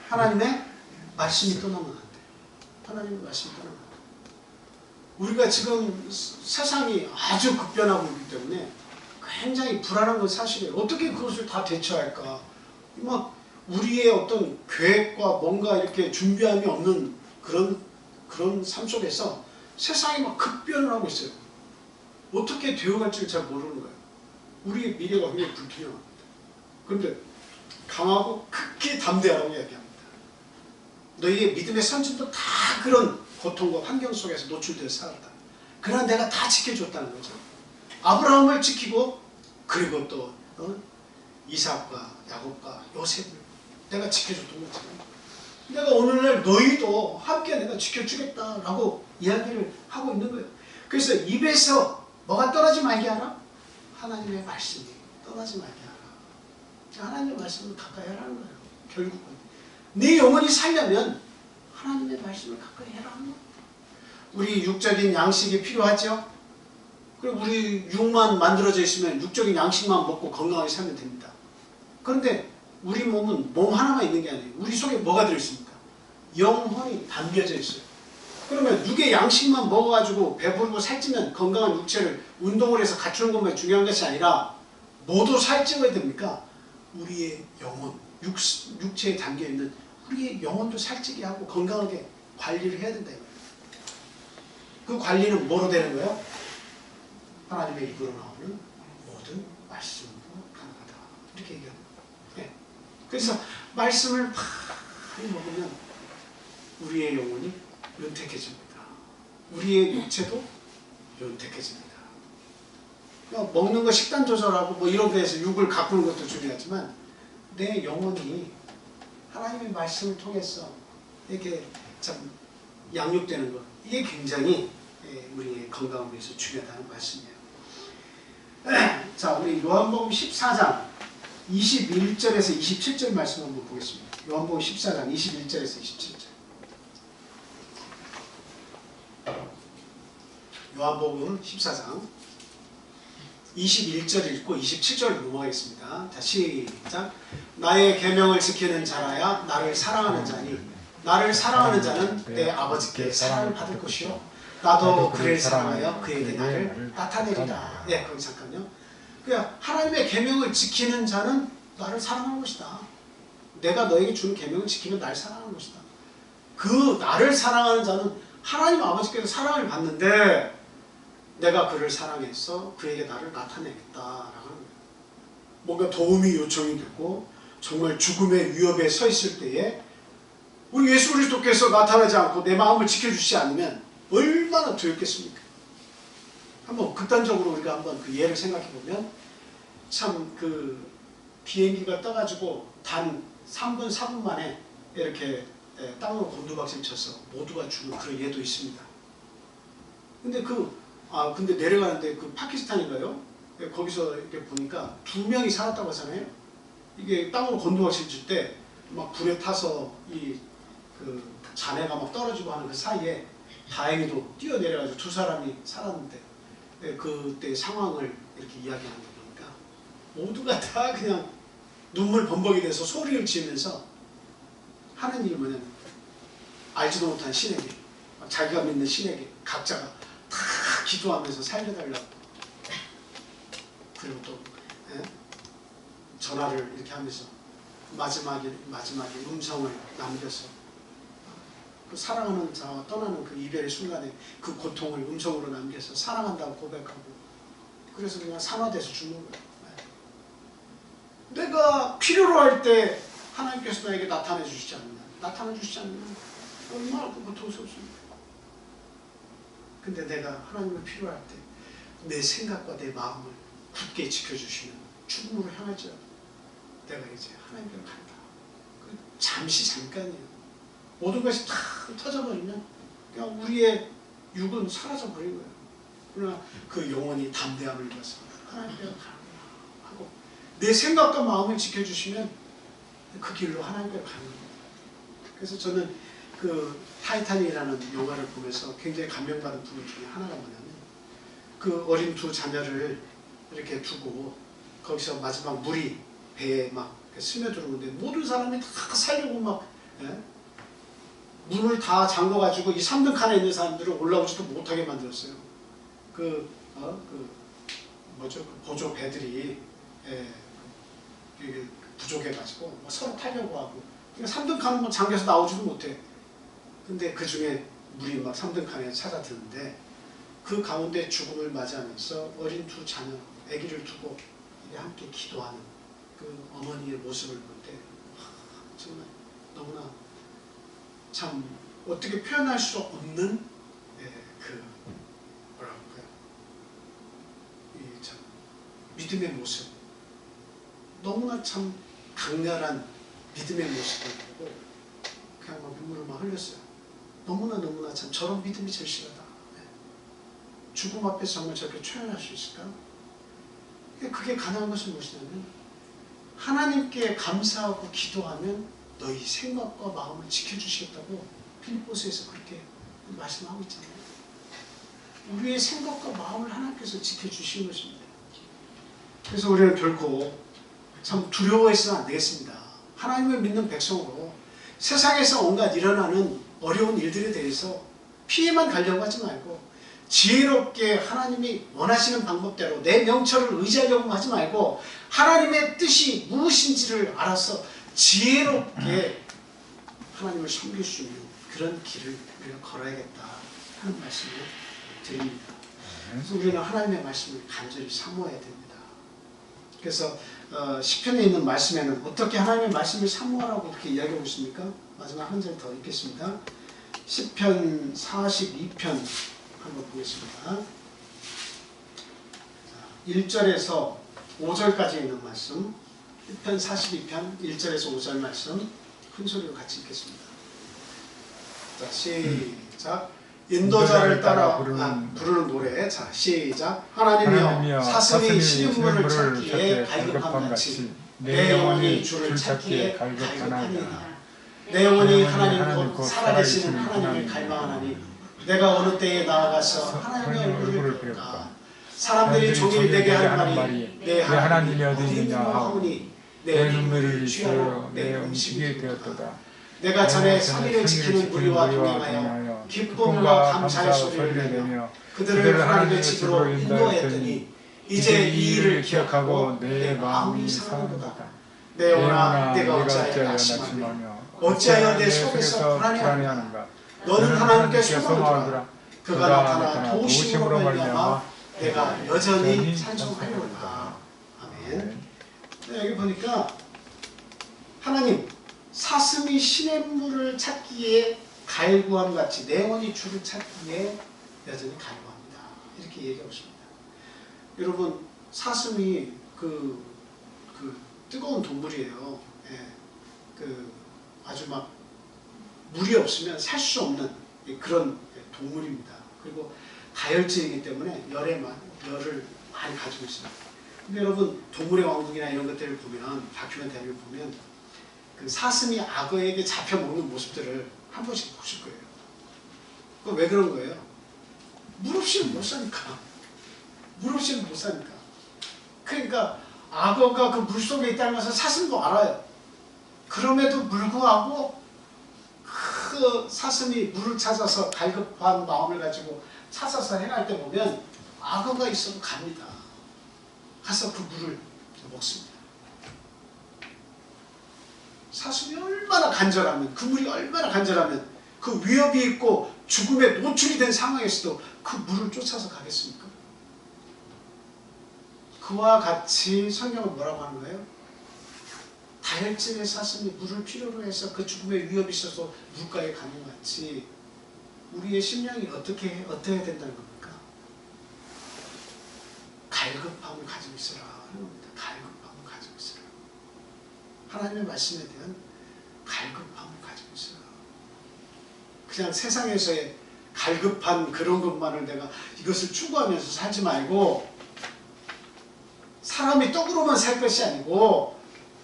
하나님의 말씀이 떠나면 안 돼요. 하나님의 말씀이 떠나면 안 돼요. 우리가 지금 세상이 아주 급변하고 있기 때문에 굉장히 불안한 건 사실이에요. 어떻게 그것을 다 대처할까? 막 우리의 어떤 계획과 뭔가 이렇게 준비함이 없는 그런 삶 속에서 세상이 막 급변을 하고 있어요. 어떻게 되어갈지를 잘 모르는 거예요. 우리의 미래가 굉장히 불투명합니다. 그런데 강하고 극히 담대하라고 이야기합니다. 너희의 믿음의 선진도 다 그런 고통과 환경 속에서 노출되어 살았다. 그러나 내가 다 지켜줬다는 거죠. 아브라함을 지키고 그리고 또 이삭과 야곱과 요셉을 내가 지켜줬던 거죠. 내가 오늘날 너희도 함께 내가 지켜주겠다라고 이야기를 하고 있는 거예요. 그래서 입에서 뭐가 떠나지 말게 하라? 하나님의 말씀이 떠나지 말게 하라. 하나님의 말씀을 가까이 하라는 거예요. 결국은 네 영혼이 살려면 하나님의 말씀을 가까이 해라는 거예요. 우리 육적인 양식이 필요하죠. 그리고 우리 육만 만들어져 있으면 육적인 양식만 먹고 건강하게 살면 됩니다. 그런데 우리 몸은 몸 하나만 있는 게 아니에요. 우리 속에 뭐가 들어있습니까? 영혼이 담겨져 있어요. 그러면 육의 양식만 먹어가지고 배부르고 살찌면 건강한 육체를 운동을 해서 갖추는 것만 중요한 것이 아니라 모두 살찌워야 됩니까? 우리의 영혼, 육체에 담겨있는 우리의 영혼도 살찌게 하고 건강하게 관리를 해야 된다. 그 관리는 뭐로 되는 거예요? 하나님의 입으로 나오는 모든 말씀으로 가능하다. 이렇게 얘기합니다. 네. 그래서 말씀을 많이 먹으면 우리의 영혼이 윤택해집니다. 우리의 육체도 윤택해집니다. 그러니까 먹는 거 식단 조절하고 뭐 이런 데서 육을 가꾸는 것도 중요하지만 내 영혼이 하나님의 말씀을 통해서 이렇게 참 양육되는 것, 이게 굉장히 우리의 건강을 위해서 중요하다는 말씀이에요. 자, 우리 요한복음 14장 21절에서 27절 말씀 한번 보겠습니다. 요한복음 14장 21절에서 27절. 요한복음 14장 21절 읽고 27절 넘어가겠습니다. 자, 시작. 나의 계명을 지키는 자라야 나를 사랑하는 자니 나를 사랑하는 자는 내 아버지께 사랑을 받을 것이요 나도 그를 사랑하여 그에게 나를 나타내리라. 예, 거기 잠깐요. 그러니까 하나님의 계명을 지키는 자는 나를 사랑하는 것이다. 내가 너에게 주는 계명을 지키면 나를 사랑하는 것이다. 그 나를 사랑하는 자는 하나님 아버지께서 사랑을 받는데 내가 그를 사랑해서 그에게 나를 나타내겠다라는 거예요. 뭔가 도움이 요청이 되고 정말 죽음의 위협에 서 있을 때에 우리 예수 그리스도께서 나타나지 않고 내 마음을 지켜주시지 않으면 얼마나 두렵겠습니까? 한번 극단적으로 우리가 한번 그 예를 생각해 보면 참 그 비행기가 떠가지고 단 3분 4분 만에 이렇게 땅으로 곤두박질 쳐서 모두가 죽은 그런 예도 있습니다. 근데 내려가는데 그 파키스탄인가요? 거기서 이렇게 보니까 2명이 살았다고 하잖아요. 이게 땅으로 곤두박질 칠 때 막 불에 타서 그 잔해가 막 떨어지고 하는 그 사이에 다행히도 뛰어내려가지고 2사람이 살았는데 그때 상황을 이렇게 이야기하는 거 보니까 모두가 다 그냥 눈물 범벅이 돼서 소리를 지으면서 하는 일이 뭐냐면 알지도 못한 신에게 자기가 믿는 신에게 각자가 다 기도하면서 살려달라고 그리고 또 전화를 이렇게 하면서 마지막에 음성을 남겨서 그 사랑하는 자와 떠나는 그 이별의 순간에 그 고통을 음성으로 남겨서 사랑한다고 고백하고, 그래서 그냥 산화돼서 죽는 거예요. 내가 필요로 할 때 하나님께서 나에게 나타내 주시지 않느냐, 나타내 주시지 않느냐, 얼마나 그 고통스럽습니까? 근데 내가 하나님을 필요할 때 내 생각과 내 마음을 굳게 지켜주시면 죽음으로 향할지라도 내가 이제 하나님께로 간다. 잠시 잠깐이에요. 모든 것이 다 터져버리면 그냥 우리의 육은 사라져버린 거예요. 그러나 그 영혼이 담대함을 입어서 하나님께로 가는 거야 하고, 내 생각과 마음을 지켜주시면 그 길로 하나님께로 가는 거예요. 그래서 저는 그 타이타닉이라는 영화를 보면서 굉장히 감명받은 부분 중에 하나가 뭐냐면, 그 어린 두 자녀를 이렇게 두고 거기서 마지막 물이 배에 막 스며들어오는데 모든 사람이 다 살려고 막, 예? 문을 다 잠궈가지고 이 3등 칸에 있는 사람들을 올라오지도 못하게 만들었어요. 그 보조 배들이, 예, 부족해가지고 뭐 서로 타려고 하고, 3등 칸은 뭐 잠겨서 나오지도 못해. 근데 그 중에 물이 막 3등 칸에 찾아드는데, 그 가운데 죽음을 맞이하면서 어린 두 자녀, 아기를 두고 함께 기도하는 그 어머니의 모습을 볼 때 정말 너무나 참 어떻게 표현할 수 없는, 그 뭐라고 할까요? 이 참 믿음의 모습, 너무나 참 강렬한 믿음의 모습을 보고 그냥 막 눈물을 막 흘렸어요. 너무나 참 저런 믿음이 제일 싫어다. 죽음 앞에서 정말 저렇게 표현할 수 있을까? 그게 가능한 것은 무엇이냐면, 하나님께 감사하고 기도하면 너희 생각과 마음을 지켜주시겠다고 필리포스에서 그렇게 말씀하고 있잖아요. 우리의 생각과 마음을 하나님께서 지켜주시는 것입니다. 그래서 우리는 결코 참 두려워해서는 안 되겠습니다. 하나님을 믿는 백성으로 세상에서 온갖 일어나는 어려운 일들에 대해서 피해만 가려고 하지 말고, 지혜롭게 하나님이 원하시는 방법대로 내 명철을 의지하려고 하지 말고, 하나님의 뜻이 무엇인지를 알아서 지혜롭게 하나님을 섬길 수 있는 그런 길을 우리가 걸어야겠다 하는 말씀을 드립니다. 그래서 우리는 하나님의 말씀을 간절히 사모해야 됩니다. 그래서 시편에 있는 말씀에는 어떻게 하나님의 말씀을 사모하라고 그렇게 이야기하고 있습니까? 마지막 한 절 더 읽겠습니다. 시편 42편 한번 보겠습니다. 1절에서 5절까지 있는 말씀, 1편 42편 1절에서 5절 말씀 큰 소리로 같이 읽겠습니다. 자, 시작. 인도자를 따라 부르는 노래. 자, 시작. 하나님이여, 사슴이 신음물을 찾기에 갈급함 같이 내 영혼이 주를 찾기에 갈급하나이다. 내 영혼이 하나님 곧 살아계시는 하나님을 갈망하나니 내가 어느 때에 나아가서 하나님의 얼굴을 볼까. 사람들이 종일 내게 하는 말이 내 하나님이 어디 있느냐 하오니 내 눈물을 비추어 내 음식이 되었도다. 내가 전에 3일을 지키는 무리와 동행하여 기쁨과 감사의 소리를 내며 그들을 하나님의 집으로 인도했더니 이제 이 일을 기억하고 내 마음이 상하도다. 내 영혼아, 내가 어찌하여 낙심하며 어찌하여 내 속에서 불안해하는가. 너는 하나님께 소망하라. 그가 나타나 도우심으로 말미암아 내가 여전히 찬송하리로다. 아멘. 여기 보니까 하나님, 사슴이 시냇물을 찾기에 갈구함 같이 내 영혼이 주를 찾기에 여전히 갈구합니다. 이렇게 얘기하고 있습니다. 여러분, 사슴이 그 뜨거운 동물이에요. 예. 아주 막 물이 없으면 살 수 없는 그런 동물입니다. 그리고 다혈질이기 때문에 열을 많이 가지고 있습니다. 근데 여러분, 동물의 왕국이나 이런 것들을 보면, 다큐멘터리를 보면 그 사슴이 악어에게 잡혀 먹는 모습들을 한 번씩 보실 거예요. 그거 왜 그런 거예요? 물 없이는 못 사니까. 물 없이는 못 사니까. 그러니까 악어가 그 물속에 있다는 것을 사슴도 알아요. 그럼에도 불구하고 그 사슴이 물을 찾아서 갈급한 마음을 가지고 찾아서 행할 때 보면 악어가 있어도 갑니다. 가서 그 물을 먹습니다. 사슴이 얼마나 간절하면, 그 물이 얼마나 간절하면 그 위협이 있고 죽음에 노출이 된 상황에서도 그 물을 쫓아서 가겠습니까? 그와 같이 성경은 뭐라고 하는 거예요? 다혈질의 사슴이 물을 필요로 해서 그 죽음의 위협이 있어서 물가에 가는 것 같이 우리의 심령이 어떻게 된다는 겁니까? 갈급함을 가지고 있으라 하는 겁니다. 갈급함을 가지고 있으라. 하나님의 말씀에 대한 갈급함을 가지고 있어라. 그냥 세상에서의 갈급한 그런 것만을 내가 이것을 추구하면서 살지 말고 사람이 떡으로만 살 것이 아니고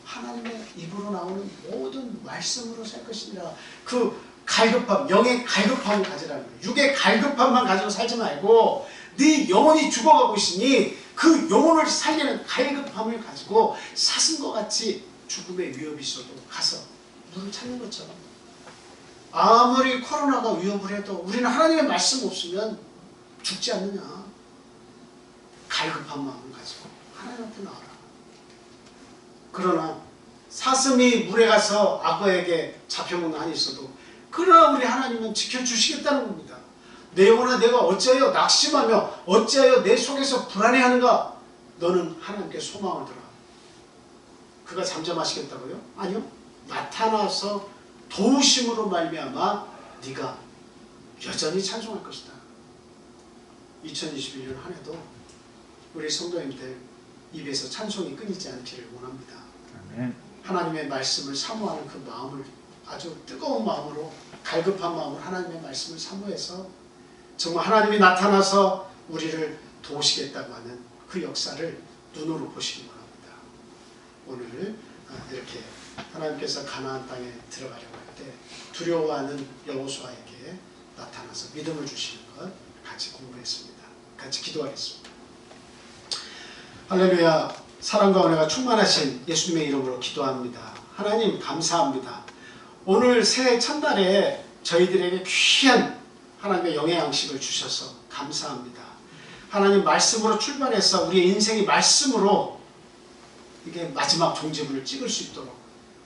하나님의 입으로 나오는 모든 말씀으로 살 것이니라. 그 갈급함, 영의 갈급함을 가지라는 거예요. 육의 갈급함만 가지고 살지 말고 네 영혼이 죽어가고 있으니 그 영혼을 살리는 갈급함을 가지고 사슴과 같이 죽음의 위협이 있어도 가서 물을 찾는 것처럼 아무리 코로나가 위협을 해도 우리는 하나님의 말씀 없으면 죽지 않느냐. 갈급한 마음을 가지고 하나님 앞에 나와라. 그러나 사슴이 물에 가서 악어에게 잡혀먹는 한이 있어도 그러나 우리 하나님은 지켜주시겠다는 겁니다. 내 영혼아 내가 어찌하여 낙심하며 어찌하여 내 속에서 불안해하는가. 너는 하나님께 소망을 들어. 그가 잠잠하시겠다고요? 아니요. 나타나서 도우심으로 말미암아 네가 여전히 찬송할 것이다. 2021년 한 해도 우리 성도님들 입에서 찬송이 끊이지 않기를 원합니다. 아멘. 하나님의 말씀을 사모하는 그 마음을 아주 뜨거운 마음으로 갈급한 마음으로 하나님의 말씀을 사모해서 정말 하나님이 나타나서 우리를 도우시겠다고 하는 그 역사를 눈으로 보시기 바랍니다. 오늘 이렇게 하나님께서 가나안 땅에 들어가려고 할 때 두려워하는 여호수아에게 나타나서 믿음을 주시는 것 같이 공부했습니다. 같이 기도하겠습니다. 할렐루야. 사랑과 은혜가 충만하신 예수님의 이름으로 기도합니다. 하나님 감사합니다. 오늘 새해 첫날에 저희들에게 귀한 하나님의 영의 양식을 주셔서 감사합니다. 하나님 말씀으로 출발해서 우리의 인생이 말씀으로 이게 마지막 종지부를 찍을 수 있도록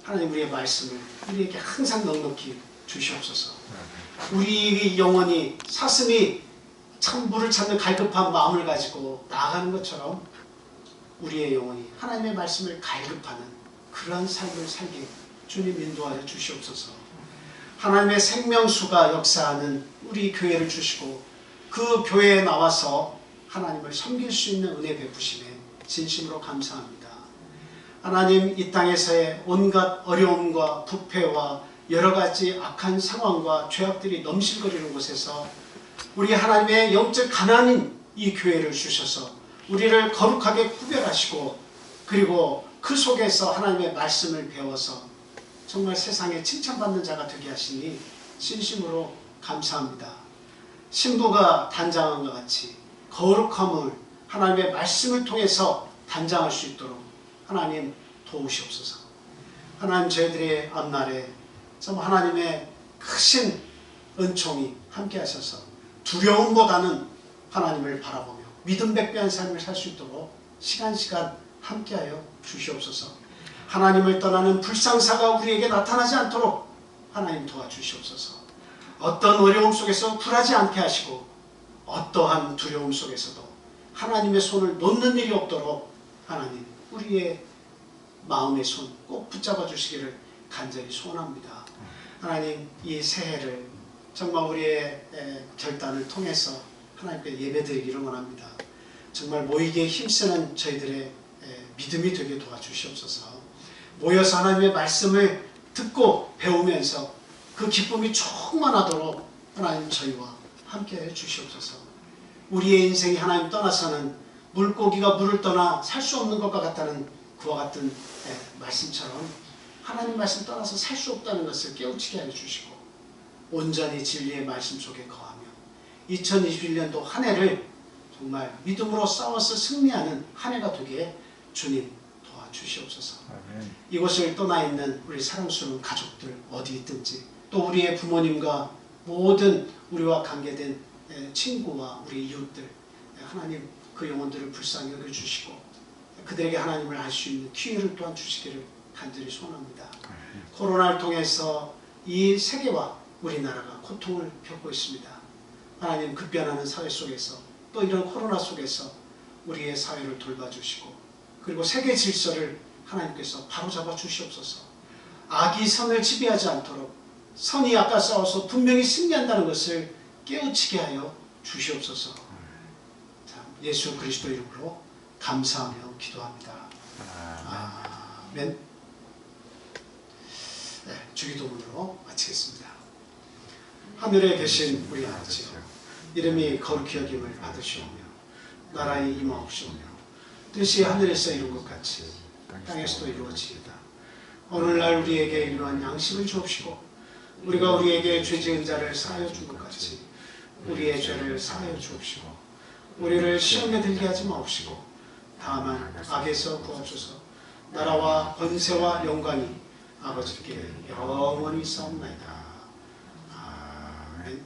하나님 우리의 말씀을 우리에게 항상 넉넉히 주시옵소서. 우리 영혼이 사슴이 참 물을 찾는 갈급한 마음을 가지고 나아가는 것처럼 우리의 영혼이 하나님의 말씀을 갈급하는 그러한 삶을 살게 주님 인도하여 주시옵소서. 하나님의 생명수가 역사하는 우리 교회를 주시고 그 교회에 나와서 하나님을 섬길 수 있는 은혜 베푸심에 진심으로 감사합니다. 하나님 이 땅에서의 온갖 어려움과 부패와 여러가지 악한 상황과 죄악들이 넘실거리는 곳에서 우리 하나님의 영적 가난인 이 교회를 주셔서 우리를 거룩하게 구별하시고 그리고 그 속에서 하나님의 말씀을 배워서 정말 세상에 칭찬받는 자가 되게 하시니 진심으로 감사합니다. 신부가 단장한 것 같이 거룩함을 하나님의 말씀을 통해서 단장할 수 있도록 하나님 도우시옵소서. 하나님 저희들의 앞날에 정말 하나님의 크신 은총이 함께 하셔서 두려움보다는 하나님을 바라보며 믿음 백배한 삶을 살 수 있도록 시간 함께하여 주시옵소서. 하나님을 떠나는 불상사가 우리에게 나타나지 않도록 하나님 도와주시옵소서. 어떤 어려움 속에서 굴하지 않게 하시고 어떠한 두려움 속에서도 하나님의 손을 놓는 일이 없도록 하나님 우리의 마음의 손 꼭 붙잡아 주시기를 간절히 소원합니다. 하나님 이 새해를 정말 우리의 결단을 통해서 하나님께 예배드리기를 원합니다. 정말 모이기에 힘쓰는 저희들의 믿음이 되게 도와주시옵소서. 모여서 하나님의 말씀을 듣고 배우면서 그 기쁨이 충만하도록 하나님 저희와 함께해 주시옵소서. 우리의 인생이 하나님 떠나서는 물고기가 물을 떠나 살 수 없는 것과 같다는 그와 같은 말씀처럼 하나님 말씀 떠나서 살 수 없다는 것을 깨우치게 하여 주시고 온전히 진리의 말씀 속에 거하며 2021년도 한 해를 정말 믿음으로 싸워서 승리하는 한 해가 되게 주님 도와주시옵소서. 아멘. 이곳을 떠나 있는 우리 사랑스러운 가족들 어디 있든지 또 우리의 부모님과 모든 우리와 관계된 친구와 우리 이웃들 하나님 그 영혼들을 불쌍히 여겨주시고 그들에게 하나님을 알 수 있는 기회를 또한 주시기를 간절히 소원합니다. 코로나를 통해서 이 세계와 우리나라가 고통을 겪고 있습니다. 하나님, 급변하는 사회 속에서 또 이런 코로나 속에서 우리의 사회를 돌봐주시고 그리고 세계 질서를 하나님께서 바로잡아 주시옵소서. 악이 선을 지배하지 않도록 선이 악과 싸워서 분명히 승리한다는 것을 깨우치게 하여 주시옵소서. 자, 예수 그리스도 이름으로 감사하며 기도합니다. 아멘. 네, 주기도문으로 마치겠습니다. 하늘에 계신 우리 아버지여, 이름이 거룩히 여김을 받으시오며 나라의 임하옵시오며 뜻이 하늘에서 이룬 것 같이 땅에서도 이루어지이다. 오늘날 우리에게 일용할 양식을 주옵시고 우리가 우리에게 죄 지은 자를 사하여 준 것 같이 우리의 죄를 사하여 주옵시고 우리를 시험에 들게 하지 마옵시고 다만 악에서 구하옵소서. 나라와 권세와 영광이 아버지께 영원히 있사옵나이다. 아멘.